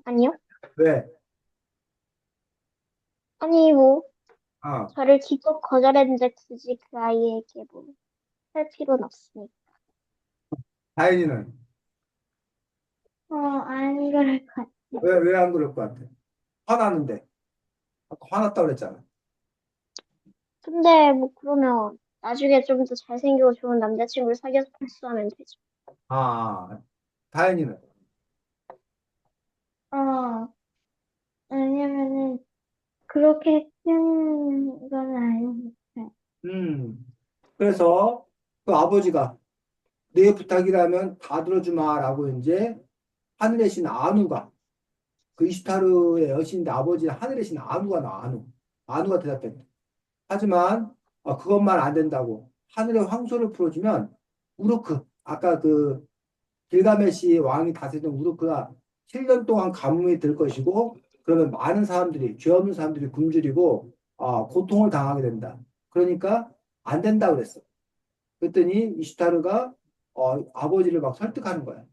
아니요? 왜? 아니, 뭐, 아, 저를 기껏 거절했는데 굳이 그 아이에게 뭐, 할 필요는 없으니까. 다행이는 안 그럴 것 같아. 왜 안 그럴 것 같아? 화나는데. 아까 화났다고 그랬잖아. 근데 뭐, 그러면 나중에 좀 더 잘생기고 좋은 남자친구를 사귀어서 복수하면 되죠. 아, 다행이는. 어, 왜냐면은, 그렇게 큰 건 아니니까. 음. 그래서 그 아버지가 내 부탁이라면 다 들어주마라고 이제 하늘의 신 아누가 그 이시타르의 여신인데 아버지 하늘의 신 아누가 나와 아누. 아누가 대답했다. 하지만 그것만 안 된다고. 하늘에 황소를 풀어주면 우르크, 아까 그 길가메시 왕이 다스리던 우르크가 7년 동안 가뭄이 들 것이고, 그러면 많은 사람들이, 죄 없는 사람들이 굶주리고, 고통을 당하게 된다. 그러니까 안 된다 그랬어. 그랬더니 이슈타르가 아버지를 막 설득하는 거야.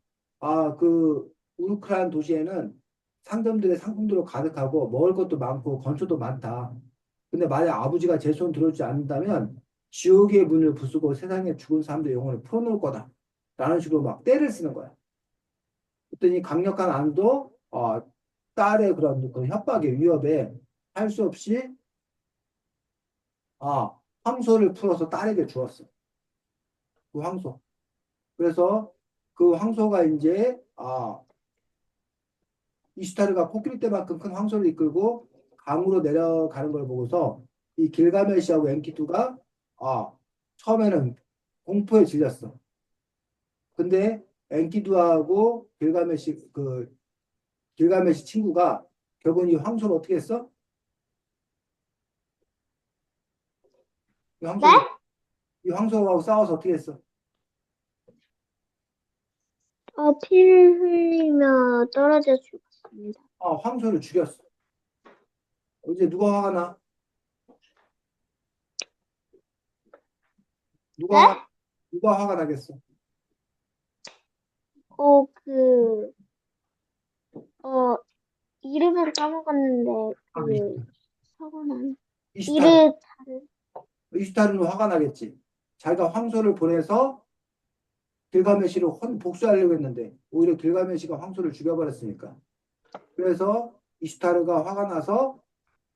그 우르크라는 도시에는 상점들의 상품들로 가득하고 먹을 것도 많고 건초도 많다. 근데 만약 아버지가 제 손 들어주지 않는다면 지옥의 문을 부수고 세상에 죽은 사람들의 영혼을 풀어놓을 거다. 라는 식으로 막 떼를 쓰는 거야. 그랬더니 강력한 안도 딸의 그런 그 협박에 위협에 할 수 없이 황소를 풀어서 딸에게 주었어. 그 황소. 그래서 그 황소가 이제 이슈타르가 코끼리 때만큼 큰 황소를 이끌고 강으로 내려가는 걸 보고서 이 길가메시하고 엔키두가 처음에는 공포에 질렸어. 근데 엔키두하고 길가메시 친구가 결국은 이 황소를 어떻게 했어? 이 네? 황소를 이 황소하고 싸워서 어떻게 했어? 피 흘리며 떨어져 죽었습니다. 황소를 죽였어. 이제 누가 화가 나? 누가 네? 화가 누가 화가 나겠어? 어, 그, 어, 이름은 까먹었는데, 그, 서운한, 이슈타르. 이르, 이슈타르는 화가 나겠지. 자기가 황소를 보내서 길가메시를 복수하려고 했는데 오히려 길가메시가 황소를 죽여버렸으니까. 그래서 이슈타르가 화가 나서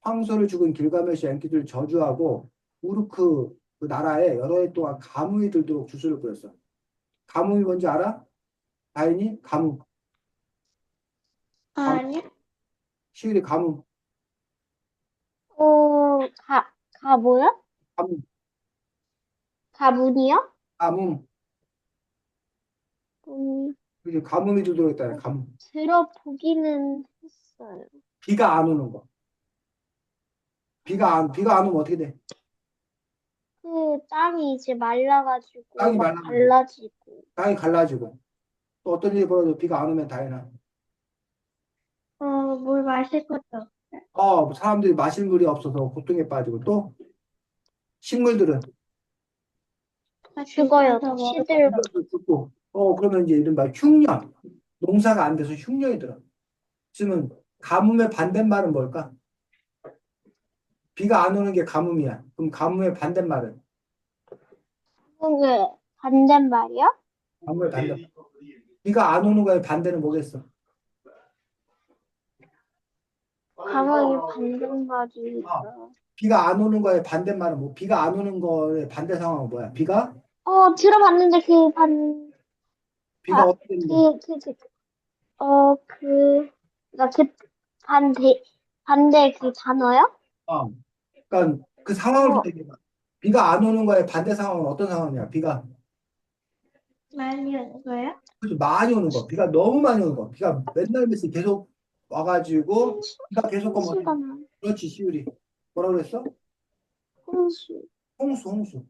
황소를 죽은 길가메시 엔키들을 저주하고 우르크 그 나라에 여러 해 동안 가뭄이 들도록 주술을 부렸어. 가뭄이 뭔지 알아? 다인이 가뭄. 가뭄. 아니, 시일이 가뭄. 뭐야? 가뭄. 가문이요? 가뭄. 음, 그게 가뭄이 들도록 했다. 어, 가뭄. 들어보기는 했어요. 비가 안 오는 거. 비가 안 오면 어떻게 돼? 그 땅이 이제 말라가지고 땅이 막 말라가지고 갈라지고, 땅이 갈라지고 또 어떤 일이 벌어도 비가 안 오면 다이나 물 마실 것도 없어요. 사람들이 마실 물이 없어서 고통에 빠지고 또 식물들은 죽어요. 시들고. 식물도 죽고 그러면 이제 이른바 흉년 농사가 안 돼서 흉년이 들어. 지금 가뭄의 반대말은 뭘까? 비가 안 오는 게 가뭄이야. 그럼 가뭄의 반대말은 그게 반대말이요? 가뭄의 반대. 비가 안 오는 거의 반대는 뭐겠어? 가만히 반대말이, 아, 비가 안 오는 거의 반대말은 뭐? 비가 안 오는 거의 반대 상황은 뭐야? 들어봤는데 비가 어떻게 되는데? 그, 그, 그, 그니까 반대 그 단어요? 어, 그러니까 그 상황을 좀 어, 얘기해봐. 비가 안 오는 거의 반대 상황은 어떤 상황이야? 비가 많이 오는 거예요? 그치, 많이 오는 거. 비가 너무 많이 오는 거. 비가 맨날 며칠 계속 와가지고 비가 계속 오면 어떻게 홍수가 돼? 나, 그렇지, 시우리. 뭐라 그랬어? 홍수. 홍수.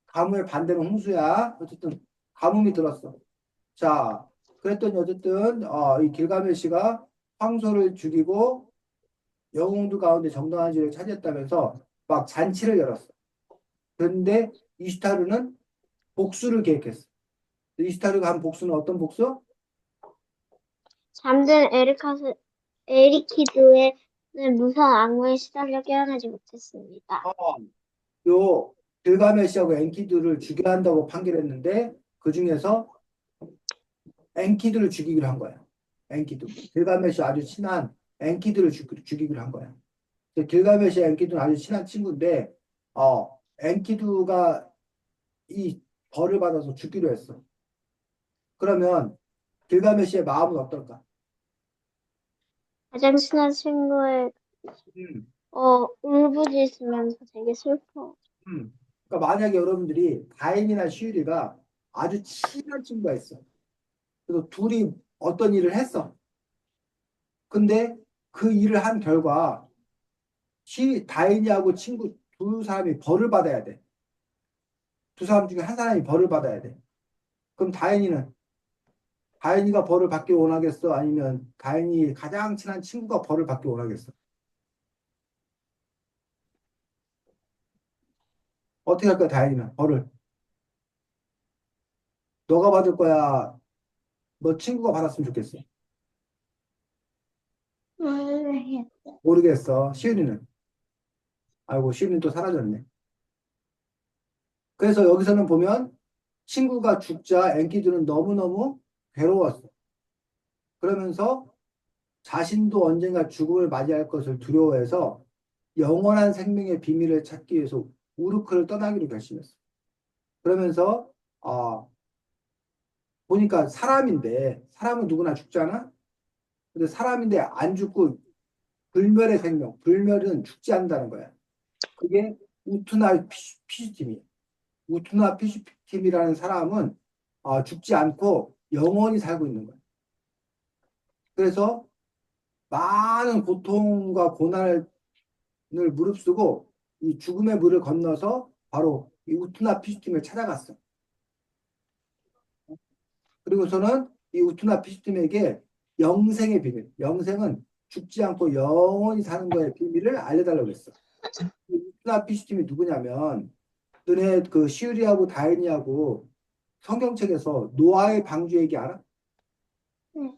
가뭄의 반대는 홍수야. 어쨌든 가뭄이 들었어. 자, 그랬더니 어쨌든 이 길가메시가 황소를 죽이고 영웅들 가운데 정당한 지를 차지했다면서 막 잔치를 열었어. 그런데 이슈타르는 복수를 계획했어. 이슈타르가 한 복수는 어떤 복수? 잠든 에리키드의 무서운 악몽에 시달려 깨어나지 못했습니다. 어, 요 길가메시하고 엔키두를 죽여야 한다고 판결했는데 그 중에서 엔키두를 죽이기로 한 거야. 엔키두. 길가메시 아주 친한 엔키두를 죽이기로 한 거야. 길가메시 엔키두는 아주 친한 친구인데 엔키두가 이 벌을 받아서 죽기로 했어. 그러면 길가메시의 마음은 어떨까? 가장 친한 친구의 음, 울부짖으면서 되게 슬퍼. 그러니까 만약에 여러분들이 다인이나 시유리가 아주 친한 친구가 있어. 그래서 둘이 어떤 일을 했어. 근데 그 일을 한 결과 다인이하고 친구 두 사람이 벌을 받아야 돼. 두 사람 중에 한 사람이 벌을 받아야 돼. 그럼 다행이가 벌을 받기 원하겠어? 아니면 다행이 가장 친한 친구가 벌을 받기 원하겠어? 어떻게 할 거야, 다행이는? 벌을. 너가 받을 거야? 너 친구가 받았으면 좋겠어? 모르겠어. 모르겠어. 시은이는? 아이고, 시은이 또 사라졌네. 그래서 여기서는 보면 친구가 죽자 앵기들은 너무너무 괴로웠어. 그러면서 자신도 언젠가 죽음을 맞이할 것을 두려워해서 영원한 생명의 비밀을 찾기 위해서 우르크를 떠나기로 결심했어. 그러면서 아, 보니까 사람인데 사람은 누구나 죽잖아. 근데 사람인데 안 죽고 불멸의 생명, 불멸은 죽지 않는다는 거야. 그게 우투나 피슈팀이야. 우투나 피슈팀이라는 사람은 죽지 않고 영원히 살고 있는 거야. 그래서 많은 고통과 고난을 무릅쓰고 이 죽음의 물을 건너서 바로 이 우투나 피슈팀을 찾아갔어. 그리고서는 이 우투나 피슈팀에게 영생의 비밀, 영생은 죽지 않고 영원히 사는 거의 비밀을 알려달라고 했어. 이 우투나 피슈팀이 누구냐면 너네 그 시우리하고 다인이하고 성경책에서 노아의 방주 얘기 알아? 네.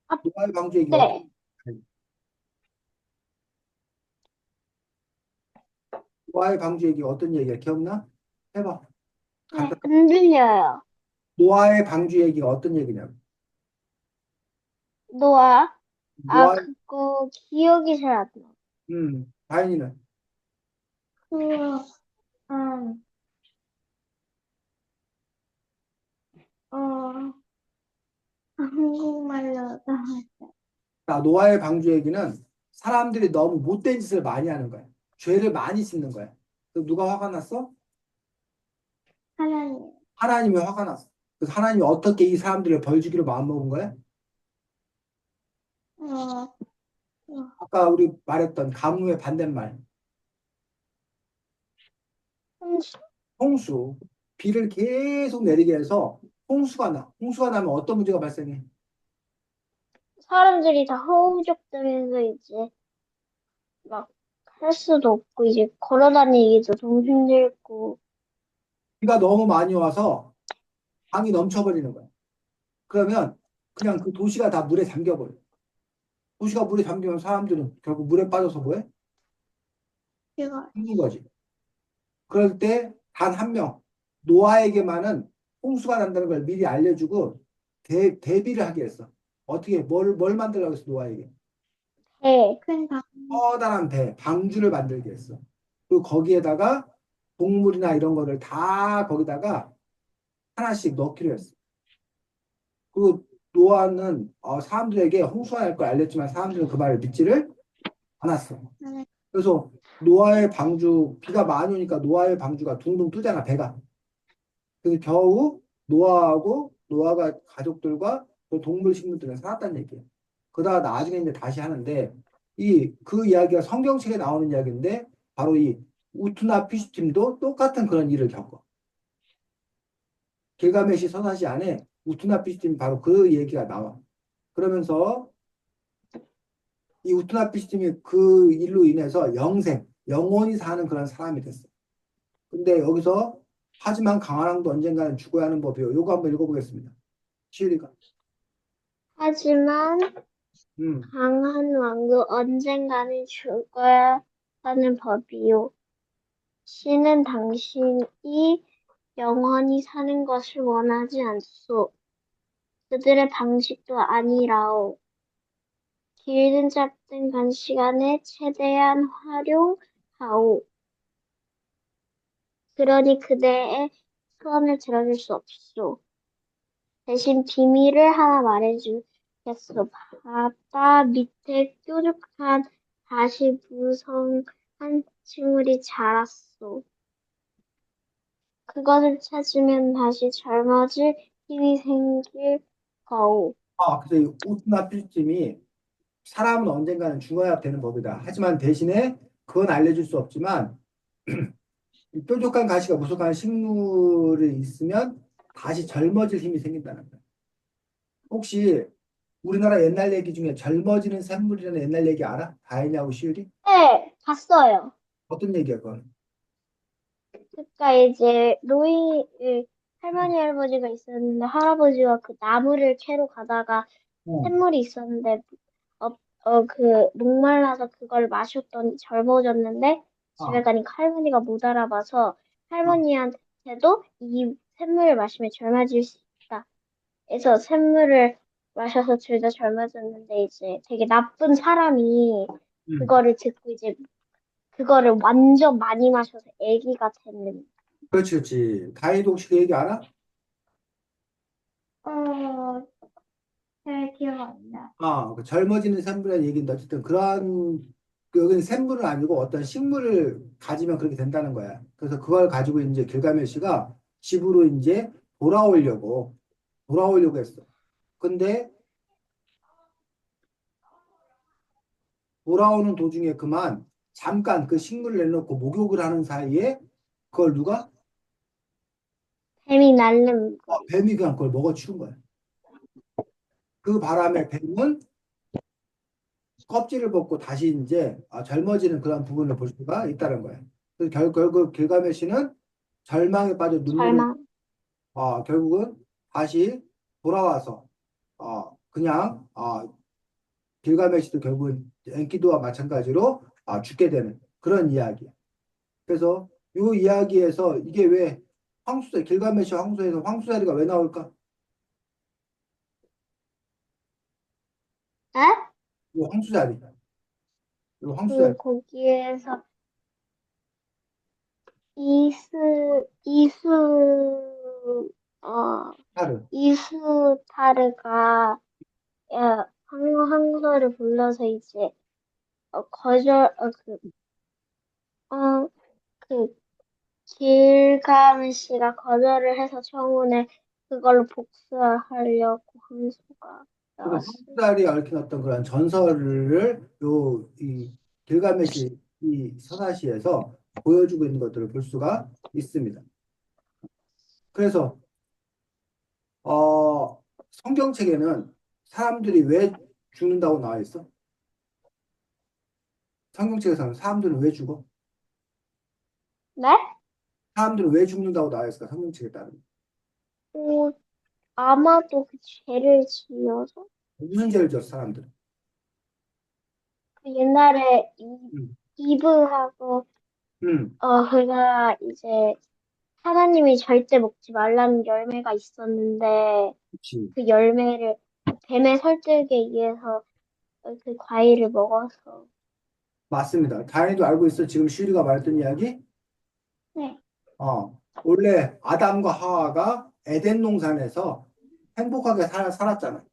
아, 노아의 방주 얘기 어떤 네. 노아의 방주 얘기 어떤 얘기야? 기억나? 해봐. 네. 간단. 안 들려요. 노아의 방주 얘기가 어떤 얘기냐고. 노아? 아, 노아, 그거 기억이 잘 안 나. 다인이는 그, 음, 어, 한국말로 나왔어. 자, 노아의 방주 얘기는 사람들이 너무 못된 짓을 많이 하는 거야. 죄를 많이 짓는 거야. 그럼 누가 화가 났어? 하나님. 하나님이 화가 났어. 그래서 하나님이 어떻게 이 사람들을 벌 주기로 마음먹은 거야? 어, 어, 아까 우리 말했던 가뭄의 반대말, 홍수? 홍수. 비를 계속 내리게 해서 홍수가 나. 홍수가 나면 어떤 문제가 발생해? 사람들이 다 허우적대면서 이제 막 할 수도 없고 이제 걸어 다니기도 좀 힘들고. 비가 너무 많이 와서 강이 넘쳐버리는 거야. 그러면 그냥 그 도시가 다 물에 잠겨버려. 도시가 물에 잠기면 사람들은 결국 물에 빠져서 뭐해? 제가 죽는 거지. 그럴 때 단 한 명, 노아에게만은 홍수가 난다는 걸 미리 알려주고 대비를 하게 했어. 어떻게, 뭘 만들라고 했어, 노아에게? 배, 큰 강, 커다란 배, 방주를 만들게 했어. 그리고 거기에다가 동물이나 이런 거를 다 거기다가 하나씩 넣기로 했어. 그리고 노아는 사람들에게 홍수가 날 걸 알렸지만 사람들은 그 말을 믿지를 않았어. 하나, 그래서 노아의 방주, 비가 많이 오니까 노아의 방주가 둥둥 뜨잖아, 배가. 그래서 겨우 노아하고 노아가 가족들과 또 동물 식물들은 살았다는 얘기예요. 그러다가 나중에 이제 다시 하는데 그 이야기가 성경책에 나오는 이야기인데 바로 이 우투나 피슈팀도 똑같은 그런 일을 겪어. 길가메시 서사시 안에 우투나 피슈팀 바로 그 얘기가 나와. 그러면서 이 우투나 피슈팀이 그 일로 인해서 영원히 사는 그런 사람이 됐어. 근데 여기서 하지만 강한 왕도 언젠가는 죽어야 하는 법이요. 요거 한번 읽어보겠습니다. 시리가. 하지만 음. 강한 왕도 언젠가는 죽어야 하는 법이요. 신은 당신이 영원히 사는 것을 원하지 않소. 그들의 방식도 아니라오. 길든 짧든 간시간에 최대한 활용하오. 그러니 그대의 소원을 들어줄 수 없소. 대신 비밀을 하나 말해주겠소. 바다 밑에 뾰족한 다시 무성한 식물이 자랐소. 그것을 찾으면 다시 젊어질 힘이 생길 거오. 그래서 이 우트나 필름이 사람은 언젠가는 죽어야 되는 법이다. 하지만 대신에 그건 알려줄 수 없지만 이 뾰족한 가시가 무성한 식물이 있으면 다시 젊어질 힘이 생긴다는 거예요. 혹시 우리나라 옛날 얘기 중에 젊어지는 샘물이라는 옛날 얘기 알아? 다혜냐고 시울이? 네, 봤어요. 어떤 얘기야, 그건? 그러니까 이제 할머니 할아버지가 있었는데 할아버지가 그 나무를 캐러 가다가 어. 샘물이 있었는데 그 목말라서 그걸 마셨더니 젊어졌는데 집에 아, 가니까 할머니가 못 알아봐서 아, 할머니한테도 이 샘물을 마시면 젊어질 수 있다. 그래서 샘물을 마셔서 둘 다 젊어졌는데 이제 되게 나쁜 사람이 음. 그거를 듣고 이제 그거를 완전 많이 마셔서 애기가 되는. 그렇지, 그렇지. 다혜도 혹시 그 얘기 알아? 잘 기억 안 나. 그 젊어지는 샘물이라는 얘기인데 어쨌든 그러한 여기는 샘물은 아니고 어떤 식물을 가지면 그렇게 된다는 거야. 그래서 그걸 가지고 이제 길가메시가 집으로 이제 돌아오려고 돌아오려고 했어. 근데 돌아오는 도중에 그만 잠깐 그 식물을 내놓고 목욕을 하는 사이에 그걸 누가 뱀이 날름 거리. 뱀이 그냥 그걸 먹어치운 거야. 그 바람에 뱀은 껍질을 벗고 다시 이제 젊어지는 그런 부분을 볼 수가 있다는 거예요. 그래서 결국 길가메시는 절망에 빠져 눈물을 절망. 결국은 다시 돌아와서 그냥 길가메시도 결국은 엔키두와 마찬가지로 죽게 되는 그런 이야기야. 그래서 이 이야기에서 이게 왜 황수자 길가메시 황소에서 황수자리가 왜 나올까? 에? 이 황수자리, 이 황수자리, 거기에서 이스, 어, 하르. 이스타르가 황소를 불러서 이제 거절, 어, 그 길가메시가 거절을 해서 청혼에 그걸로 복수하려고 황소가 그래서 나왔어요. 황수자리에 얽힌 어떤 그런 전설을 이 길가메시 이 서사시에서 보여주고 있는 것들을 볼 수가 있습니다. 그래서 성경책에는 사람들이 왜 죽는다고 나와 있어? 성경책에서는 사람들은 왜 죽어? 네? 사람들은 왜 죽는다고 나와 있을까? 성경책에 따르면. 어, 아마도 그 죄를 지어서 무슨 죄를 졌어, 사람들은? 그 옛날에 음, 이브하고 그가 이제 하나님이 절대 먹지 말라는 열매가 있었는데 그렇지. 그 열매를 뱀의 설득에 의해서 그 과일을 먹어서 맞습니다. 다행히도 알고 있어. 지금 시리가 말했던 이야기? 네. 원래 아담과 하와가 에덴 동산에서 행복하게 살았잖아.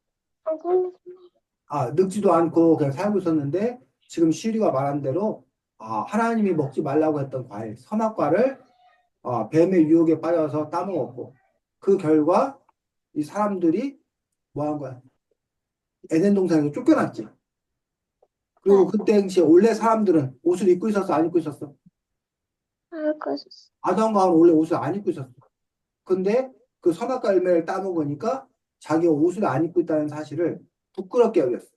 늙지도 않고 그냥 살고 있었는데 지금 시리가 말한 대로 하나님이 먹지 말라고 했던 과일, 선악과를 뱀의 유혹에 빠져서 따먹었고 그 결과 이 사람들이 뭐 한 거야? 에덴 동산에서 쫓겨났지. 그리고 네. 그때 당시에 원래 사람들은 옷을 입고 있었어, 안 입고 있었어? 그래서 아담과 하와는 원래 옷을 안 입고 있었어. 근데 그 선악과 열매를 따먹으니까 자기가 옷을 안 입고 있다는 사실을 부끄럽게 여겼어.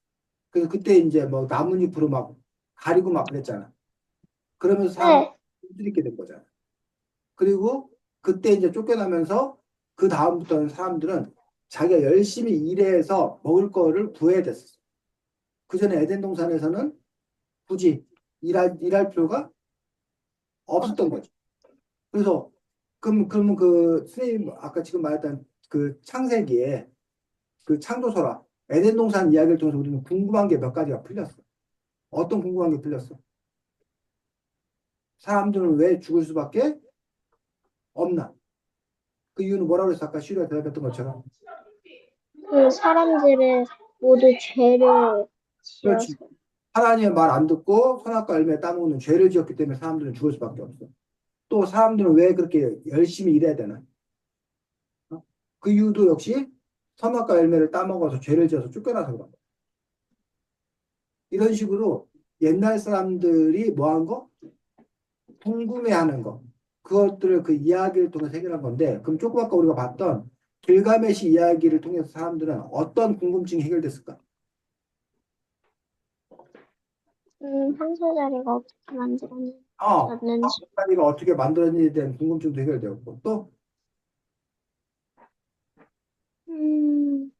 그래서 그때 이제 뭐 나뭇잎으로 막 가리고 막 그랬잖아. 그러면서 사람들이 네. 옷을 입게 된 거잖아. 그리고 그때 이제 쫓겨나면서 그 다음부터는 사람들은 자기가 열심히 일해서 먹을 거를 구해야 됐었어. 그 전에 에덴 동산에서는 굳이 일할 필요가 없었던 없어요. 거죠. 그래서 그러면 그 선생님 아까 지금 말했던 그 창세기에 그 창조설화 에덴 동산 이야기를 통해서 우리는 궁금한 게 몇 가지가 풀렸어. 어떤 궁금한 게 풀렸어? 사람들은 왜 죽을 수밖에 없나? 그 이유는 뭐라고 그랬어? 아까 시우가 대답했던 것처럼. 그 사람들은 모두 죄를 그렇지. 지어서 하나님의 말 안 듣고 선악과 열매 따먹는 죄를 지었기 때문에 사람들은 죽을 수밖에 없어. 또 사람들은 왜 그렇게 열심히 일해야 되나? 어? 그 이유도 역시 선악과 열매를 따먹어서 죄를 지어서 쫓겨나서 그런 거야. 이런 식으로 옛날 사람들이 뭐 한 거? 궁금해하는 거. 그것들을 그 이야기를 통해서 해결한 건데, 그럼 조금 아까 우리가 봤던 길가메시 이야기를 통해서 사람들은 어떤 궁금증이 해결됐을까? 한솔 자리가 어떻게 만들어졌는지. 한국다리가 어떻게 만들어지는지에 대한 궁금증도 해결되었고, 또 음,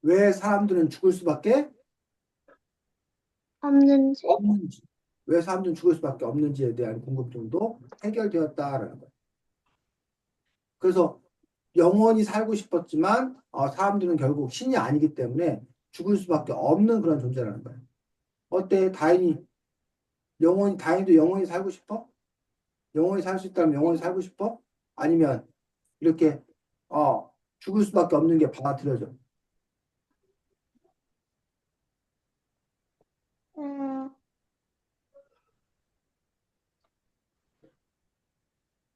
왜 사람들은 죽을 수밖에 없는지. 없는지, 왜 사람들은 죽을 수밖에 없는지에 대한 궁금증도 해결되었다라는 거예요. 그래서 영원히 살고 싶었지만 사람들은 결국 신이 아니기 때문에 죽을 수밖에 없는 그런 존재라는 거예요. 어때? 다인도 영원히 살고 싶어? 영원히 살 수 있다면 영원히 살고 싶어? 아니면 이렇게 죽을 수밖에 없는 게 받아들여져. 음,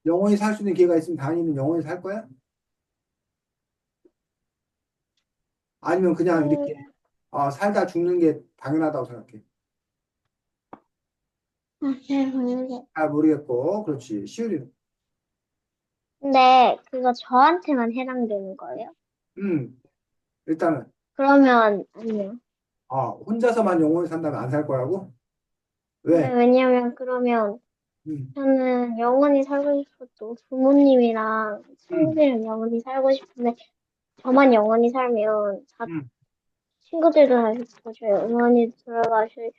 영원히 살 수 있는 기회가 있으면 다인이는 영원히 살 거야? 아니면 그냥 음, 이렇게 살다 죽는 게 당연하다고 생각해. 잘 모르겠. 잘 모르겠고, 그렇지. 시우리는. 근데 그거 저한테만 해당되는 거예요? 음, 일단은, 그러면 아니요. 혼자서만 영원히 산다면 안 살 거라고? 네, 왜? 왜냐면 그러면 음, 저는 영원히 살고 싶어도 부모님이랑 음, 친구들이랑 영원히 살고 싶은데 저만 영원히 살면 음. 친구들도 다 저희 어머니 돌아가시면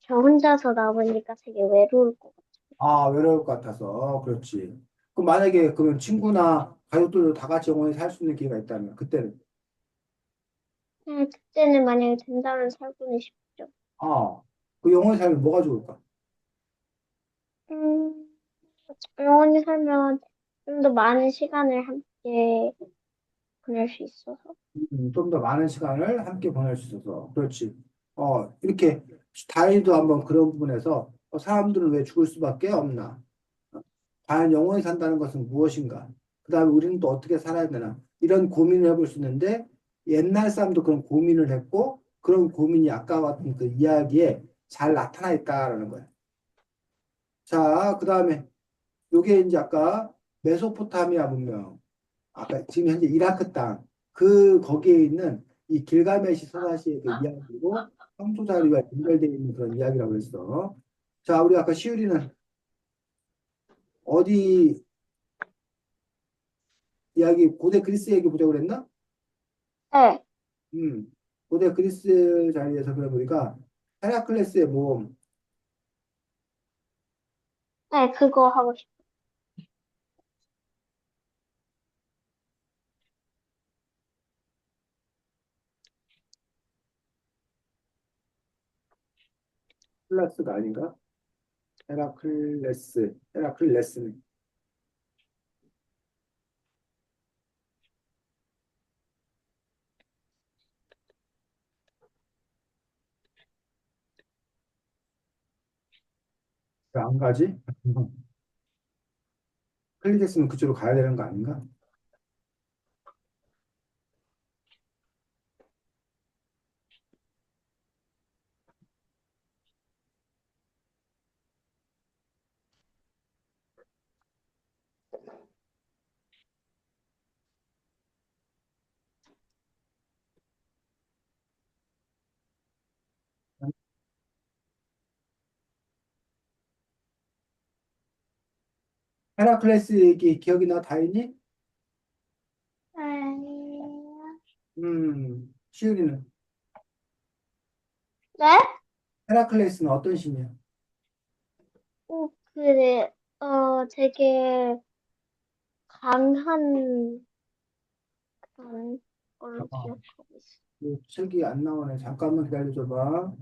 저 혼자서 남으니까 되게 외로울 것 같아요. 외로울 것 같아서, 그렇지. 그럼 만약에, 그러면 친구나 가족들도 다 같이 영원히 살 수 있는 기회가 있다면, 그때는, 그때는 만약에 된다면 살고는 싶죠. 아, 그 영원히 살면 뭐가 좋을까? 음, 영원히 살면 좀 더 많은 시간을 함께 보낼 수 있어서. 좀 더 많은 시간을 함께 보낼 수 있어서, 그렇지. 이렇게 다행히도 한번 그런 부분에서 사람들은 왜 죽을 수밖에 없나? 과연 영원히 산다는 것은 무엇인가? 그 다음에 우리는 또 어떻게 살아야 되나? 이런 고민을 해볼 수 있는데 옛날 사람도 그런 고민을 했고 그런 고민이 아까 같은 그 이야기에 잘 나타나 있다라는 거예요. 자, 그 다음에 요게 이제 아까 메소포타미아 문명, 아까 지금 현재 이라크 땅, 거기에 있는 이 길가메시 서사시의 그 이야기로 성소자리와 연결되어 있는 그런 이야기라고 했어. 자, 우리 아까 시우리는 어디 이야기, 고대 그리스 얘기 보자고 그랬나? 네, 음, 고대 그리스 자리에서 그럼 우리가 헤라클레스의 모험, 네, 그거 하고 싶어요. 플라스가 아닌가? 헤라클레스는 왜 안 가지? 클릭했으면 그쪽으로 가야 되는 거 아닌가? 헤라클레스 얘기 기억이 나, 다행히? 아니요. 시우리는 네? 헤라클레스는 어떤 신이야? 그래, 되게 강한 그런 걸로 아, 기억하고 있어요. 그 책이 안 나오네. 잠깐만 기다려줘봐.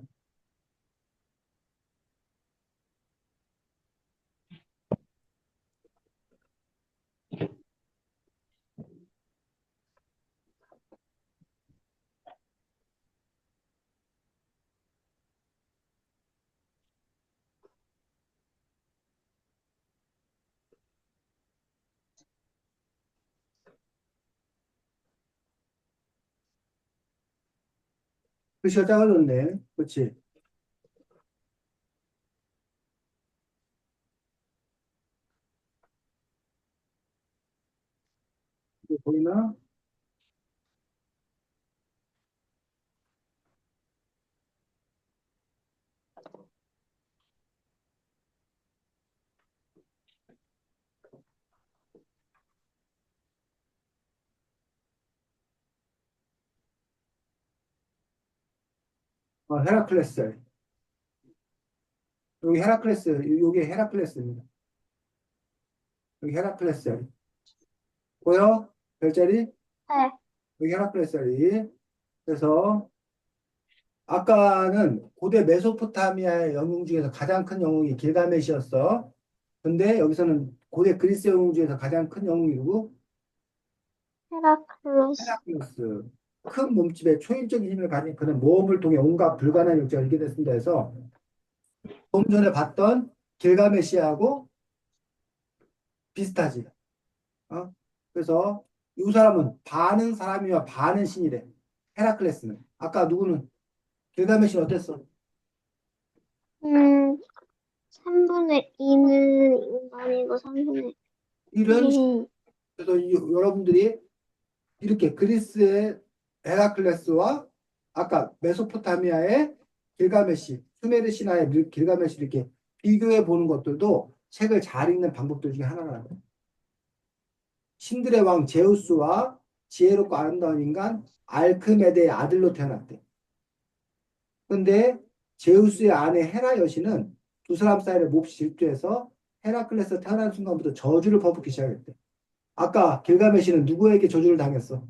글씨가 작아졌네. 그치? 헤라클레스. 여기 헤라클레스, 여기 헤라클레스입니다. 여기 헤라클레스. 보여? 별자리? 네. 여기 헤라클레스. 그래서 아까는 고대 메소포타미아의 영웅 중에서 가장 큰 영웅이 길가메시였어. 근데 여기서는 고대 그리스 영웅 중에서 가장 큰 영웅이 누구? 헤라클레스. 헤라클레스. 큰 몸집에 초인적인 힘을 가진 그는 모험을 통해 온갖 불가능한 역정을 이겨냈습니다 해서 좀 전에 봤던 길가메시하고 비슷하지. 어? 그래서 이 사람은 반은 사람이와 반은 신이래. 헤라클레스는. 아까 누구는 길가메시는 어땠어? 음, 3분의 2는 인간이고 3분의 이런 1이 그래서 여러분들이 이렇게 그리스의 헤라클레스와 아까 메소포타미아의 길가메시, 수메르 신화의 길가메시 이렇게 비교해 보는 것들도 책을 잘 읽는 방법들 중에 하나라는 거예요. 신들의 왕 제우스와 지혜롭고 아름다운 인간 알크메데의 아들로 태어났대. 근데 제우스의 아내 헤라 여신은 두 사람 사이를 몹시 질투해서 헤라클레스 태어난 순간부터 저주를 퍼붓기 시작했대. 아까 길가메시는 누구에게 저주를 당했어?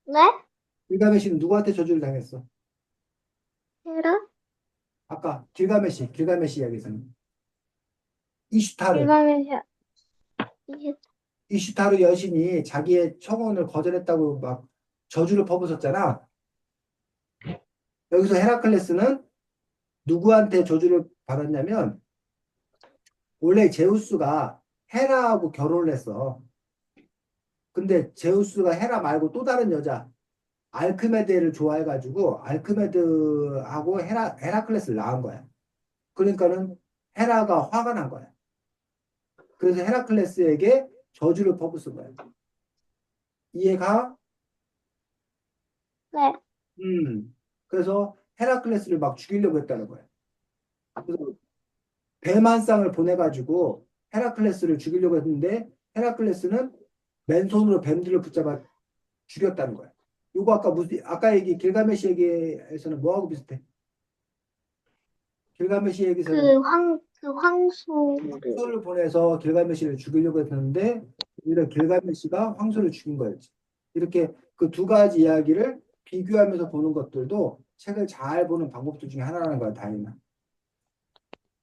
네? 길가메시는 누구한테 저주를 당했어? 헤라? 아까 길가메시 이야기에서는 이슈타르, 일반면시 이게 이슈타르 여신이 자기의 청혼을 거절했다고 막 저주를 퍼붓었잖아. 여기서 헤라클레스는 누구한테 저주를 받았냐면 원래 제우스가 헤라하고 결혼을 했어. 근데 제우스가 헤라 말고 또 다른 여자 알크메데를 좋아해가지고 알크메드하고 헤라클레스를 낳은 거야. 그러니까는 헤라가 화가 난 거야. 그래서 헤라클레스에게 저주를 퍼붓은 거야. 이해가? 네. 그래서 헤라클레스를 막 죽이려고 했다는 거야. 그래서 대만상을 보내가지고 헤라클레스를 죽이려고 했는데 헤라클레스는 맨손으로 뱀들을 붙잡아 죽였다는 거야. 이거 아까 무슨 아까 얘기 길가메시 얘기에서는 뭐하고 비슷해? 길가메시 얘기에서는 그 황소를 황소를 보내서 길가메시를 죽이려고 했는데 오히려 길가메시가 황소를 죽인 거였지. 이렇게 그 두 가지 이야기를 비교하면서 보는 것들도 책을 잘 보는 방법들 중에 하나라는 거야, 다이나.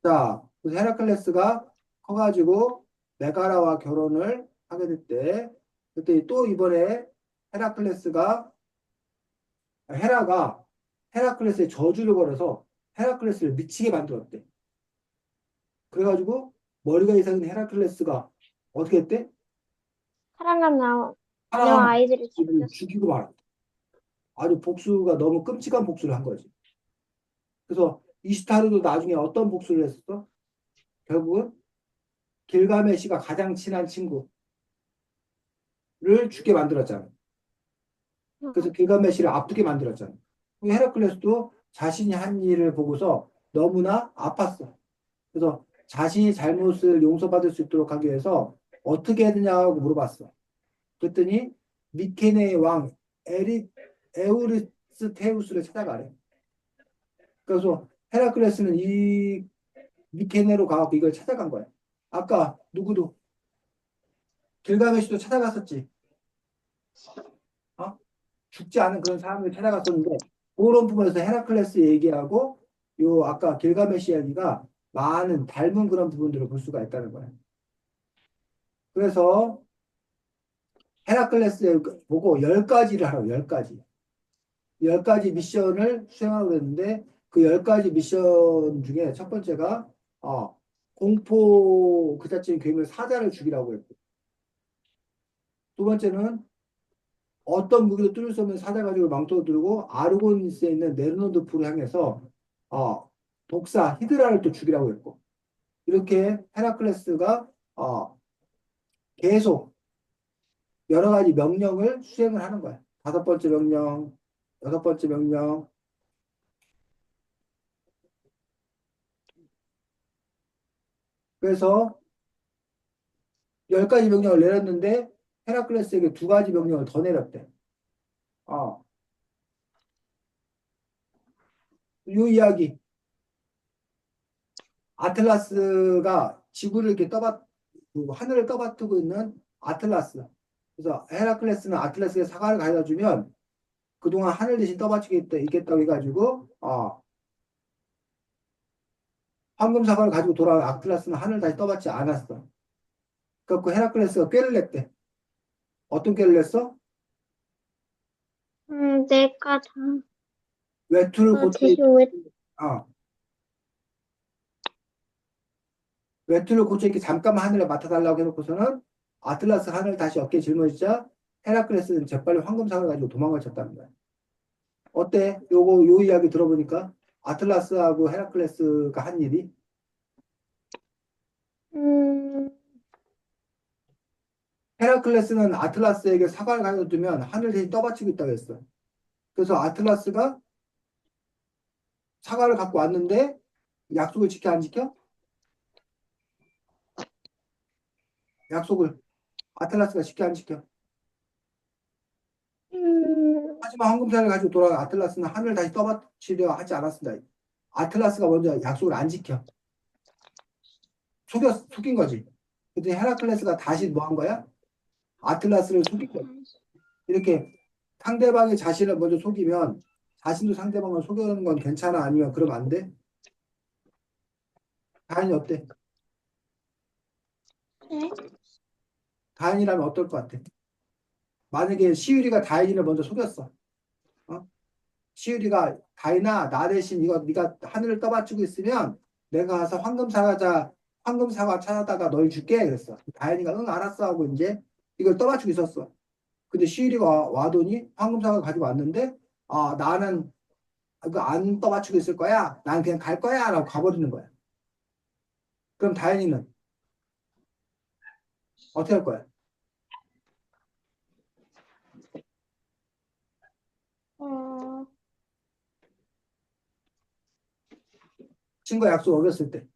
자, 그래서 헤라클레스가 커가지고 메가라와 결혼을 하게 될 때, 그때 또 이번에 헤라클레스가 헤라가 헤라클레스의 저주를 걸어서 헤라클레스를 미치게 만들었대. 그래가지고 머리가 이상인 헤라클레스가 어떻게 했대? 사랑감 나온 아내와 사랑하는 아이들을 이들을 죽였어. 죽이고 말았대. 아주 복수가 너무 끔찍한 복수를 한 거지. 그래서 이시타르도 나중에 어떤 복수를 했었어? 결국은 길가메시가 가장 친한 친구를 죽게 만들었잖아. 그래서 길가메시를 아프게 만들었잖아. 헤라클레스도 자신이 한 일을 보고서 너무나 아팠어. 그래서 자신이 잘못을 용서받을 수 있도록 하기 위해서 어떻게 해야 되냐고 물어봤어. 그랬더니 미케네의 왕 에우리스테우스를 찾아가래. 그래서 헤라클레스는 이 미케네로 가고 이걸 찾아간 거야. 아까 누구도 길가메시도 찾아갔었지. 어? 죽지 않은 그런 사람을 찾아갔었는데 그런 부분에서 헤라클레스 얘기하고 요 아까 길가메시 이야기가 많은 닮은 그런 부분들을 볼 수가 있다는 거야. 그래서 헤라클레스 보고 10가지를 하라고 10가지. 10가지 미션을 수행하고 그랬는데 그 10가지 미션 중에 첫 번째가 공포 그 자체인 괴물 사자를 죽이라고 했고 두 번째는 어떤 무기도 뚫을 수 없는 사자 가지고 망토를 들고 아르고니스에 있는 네르노드프를 향해서 독사 히드라를 또 죽이라고 했고 이렇게 헤라클레스가 계속 여러 가지 명령을 수행을 하는 거야. 다섯 번째 명령, 여섯 번째 명령. 그래서 열 가지 명령을 내렸는데 헤라클레스에게 두 가지 명령을 더 내렸대. 어, 이 이야기. 아틀라스가 지구를 이렇게 그 하늘을 떠받들고 있는 아틀라스. 그래서 헤라클레스는 아틀라스에 사과를 가져다 주면 그동안 하늘 대신 떠받치고 있겠다고 해가지고, 황금 사과를 가지고 돌아온 아틀라스는 하늘 다시 떠받지 않았어. 그래서 헤라클레스가 꾀를 냈대. 어떤 꾀를 냈어? 내가 다, 외투를 고쳐, 대신 왜, 어, 외투를 고쳐 이렇게 잠깐만 하늘에 맡아달라고 해놓고서는 아틀라스 하늘 다시 어깨에 짊어지자 헤라클레스는 재빨리 황금 사과를 가지고 도망을 쳤다는 거야. 어때? 요 이야기 들어보니까 아틀라스하고 헤라클레스가 한 일이 음, 헤라클레스는 아틀라스에게 사과를 가져다 두면 하늘 대신 떠받치고 있다고 했어. 그래서 아틀라스가 사과를 갖고 왔는데 약속을 지켜 안 지켜? 약속을 아틀라스가 지켜 안 지켜? 음, 하지만 황금사를 가지고 돌아온 아틀라스는 하늘 다시 떠받치려 하지 않았습니다. 아틀라스가 먼저 약속을 안 지켜. 속인 거지. 근데 헤라클레스가 다시 뭐 한 거야? 아틀라스를 속인 거야. 이렇게 상대방의 자신을 먼저 속이면 자신도 상대방을 속이는 건 괜찮아? 아니면 그러면 안 돼? 다인이 어때? 네? 다인이라면 어떨 것 같아? 만약에 시유리가 다인이를 먼저 속였어. 어? 시유리가 다인아 나 대신 이거 네가 하늘을 떠받치고 있으면 내가 가서 황금 사과 찾아다가 널 줄게 그랬어. 다인이가 응 알았어 하고 이제 이걸 떠받치고 있었어. 근데 시유리가 와더니 황금 사과 가지고 왔는데 나는 그거 안 떠받치고 있을 거야. 난 그냥 갈 거야 라고 가버리는 거야. 그럼 다인이는 어떻게 할 거야? 어, 친구와 약속 어겼을 때.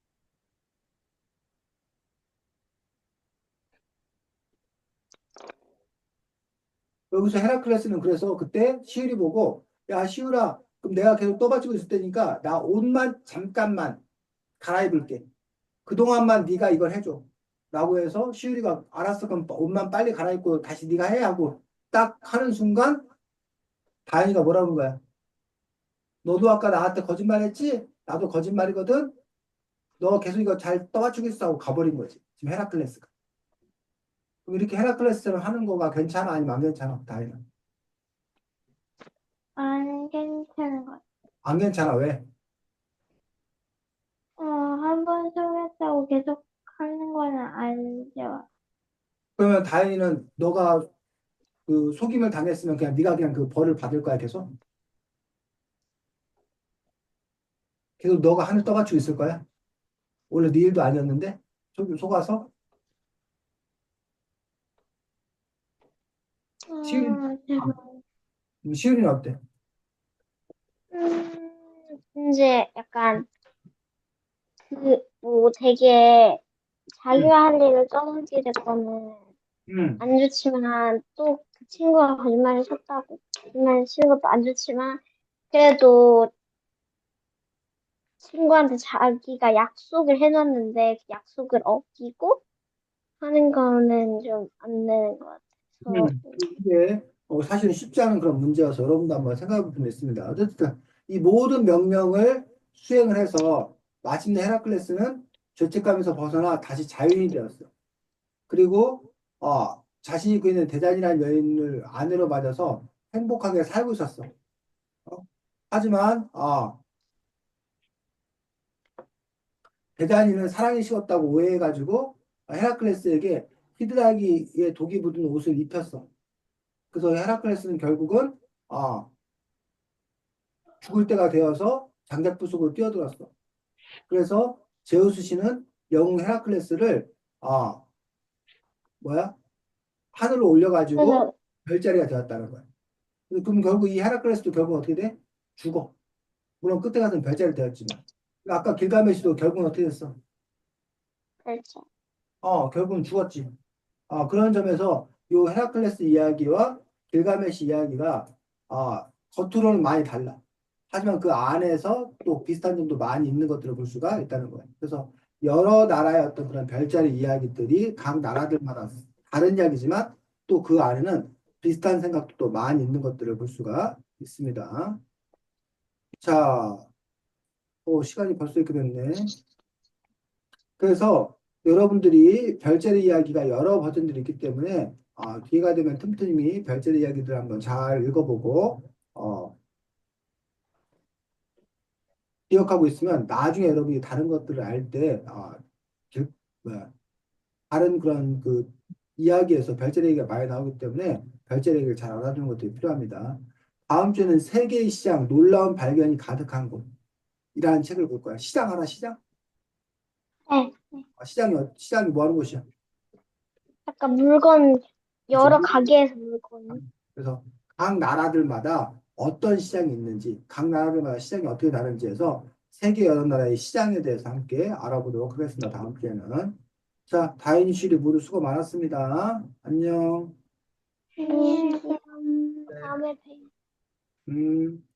여기서 헤라클레스는 그래서 그때 시울이 보고 야 시울아 그럼 내가 계속 떠받치고 있을 테니까 나 옷만 잠깐만 갈아입을게. 그동안만 네가 이걸 해줘. 라고 해서 시울이가 알았어 그럼 옷만 빨리 갈아입고 다시 네가 해 하고 딱 하는 순간 다현이가 뭐라는 거야? 너도 아까 나한테 거짓말했지? 나도 거짓말이거든? 너 계속 이거 잘 떠받치고 있어 하고 가버린 거지. 지금 헤라클레스가. 그럼 이렇게 헤라클레스를 하는 거가 괜찮아? 아니면 안 괜찮아? 다현아. 안 괜찮은 것 같아. 안 괜찮아. 왜? 한 번 속였다고 계속 하는 거는 안 좋아. 그러면 다현이는 너가 그 속임을 당했으면 그냥 네가 그냥 그 벌을 받을 거야 계속? 계속 너가 하늘 떠받치고 있을 거야? 원래 네 일도 아니었는데? 속아서? 시윤, 아, 제발. 시윤이는 어때? 이제 약간 뭐 되게 응, 자기가 할 일을 떠넘기는 거는 응, 안 좋지만 또 그 친구가 거짓말을 쳤다고 거짓말 치는 것도 안 좋지만 그래도 친구한테 자기가 약속을 해놨는데 그 약속을 어기고 하는 거는 좀 안 되는 것 같아서 응. 이게 사실은 쉽지 않은 그런 문제여서 여러분도 한번 생각해 볼 필요 있습니다. 어쨌든 이 모든 명령을 수행을 해서 마침내 헤라클레스는 죄책감에서 벗어나 다시 자유인이 되었어. 그리고 자신이 입고 있는 대단이라는 여인을 아내로 맞아서 행복하게 살고 있었어. 어? 하지만 대단이는 사랑이 식었다고 오해해가지고 헤라클레스에게 히드라기의 독이 묻은 옷을 입혔어. 그래서 헤라클레스는 결국은 아, 죽을 때가 되어서 장작불 속으로 뛰어들었어. 그래서 제우스 씨는 영웅 헤라클레스를 아, 뭐야? 하늘로 올려가지고 그래서, 별자리가 되었다는 거야. 그럼 결국 이 헤라클레스도 결국 어떻게 돼? 죽어. 물론 끝에 가서는 별자리 되었지만. 아까 길가메시도 결국은 어떻게 됐어? 그렇죠. 결국은 죽었지. 그런 점에서 이 헤라클레스 이야기와 길가메시 이야기가 겉으로는 많이 달라. 하지만 그 안에서 또 비슷한 점도 많이 있는 것들을 볼 수가 있다는 거예요. 그래서 여러 나라의 어떤 그런 별자리 이야기들이 각 나라들마다 다른 이야기지만 또 그 안에는 비슷한 생각도 또 많이 있는 것들을 볼 수가 있습니다. 자, 시간이 벌써 이렇게 됐네. 그래서 여러분들이 별자리 이야기가 여러 버전들이 있기 때문에 기회가 되면 틈틈이 별자리 이야기들 한번 잘 읽어보고 기억하고 있으면 나중에 여러분이 다른 것들을 알 때 뭐야, 다른 그런 그 이야기에서 별자리 얘기가 많이 나오기 때문에 별자리 얘기를 잘 알아두는 것들이 필요합니다. 다음 주에는 세계의 시장, 놀라운 발견이 가득한 곳이라는 책을 볼 거야. 시장 하나 시장? 네. 시장이 뭐 하는 곳이야? 약간 물건, 그치? 여러 가게에서 물건. 그래서 각 나라들마다 어떤 시장이 있는지, 각 나라들마다 시장이 어떻게 다른지 해서 세계 여러 나라의 시장에 대해서 함께 알아보도록 하겠습니다. 다음 주에는. 자, 다인이 슈리 모두 수고 많았습니다. 안녕. 안녕히 계세요. 네. 다음에 봬요. 음.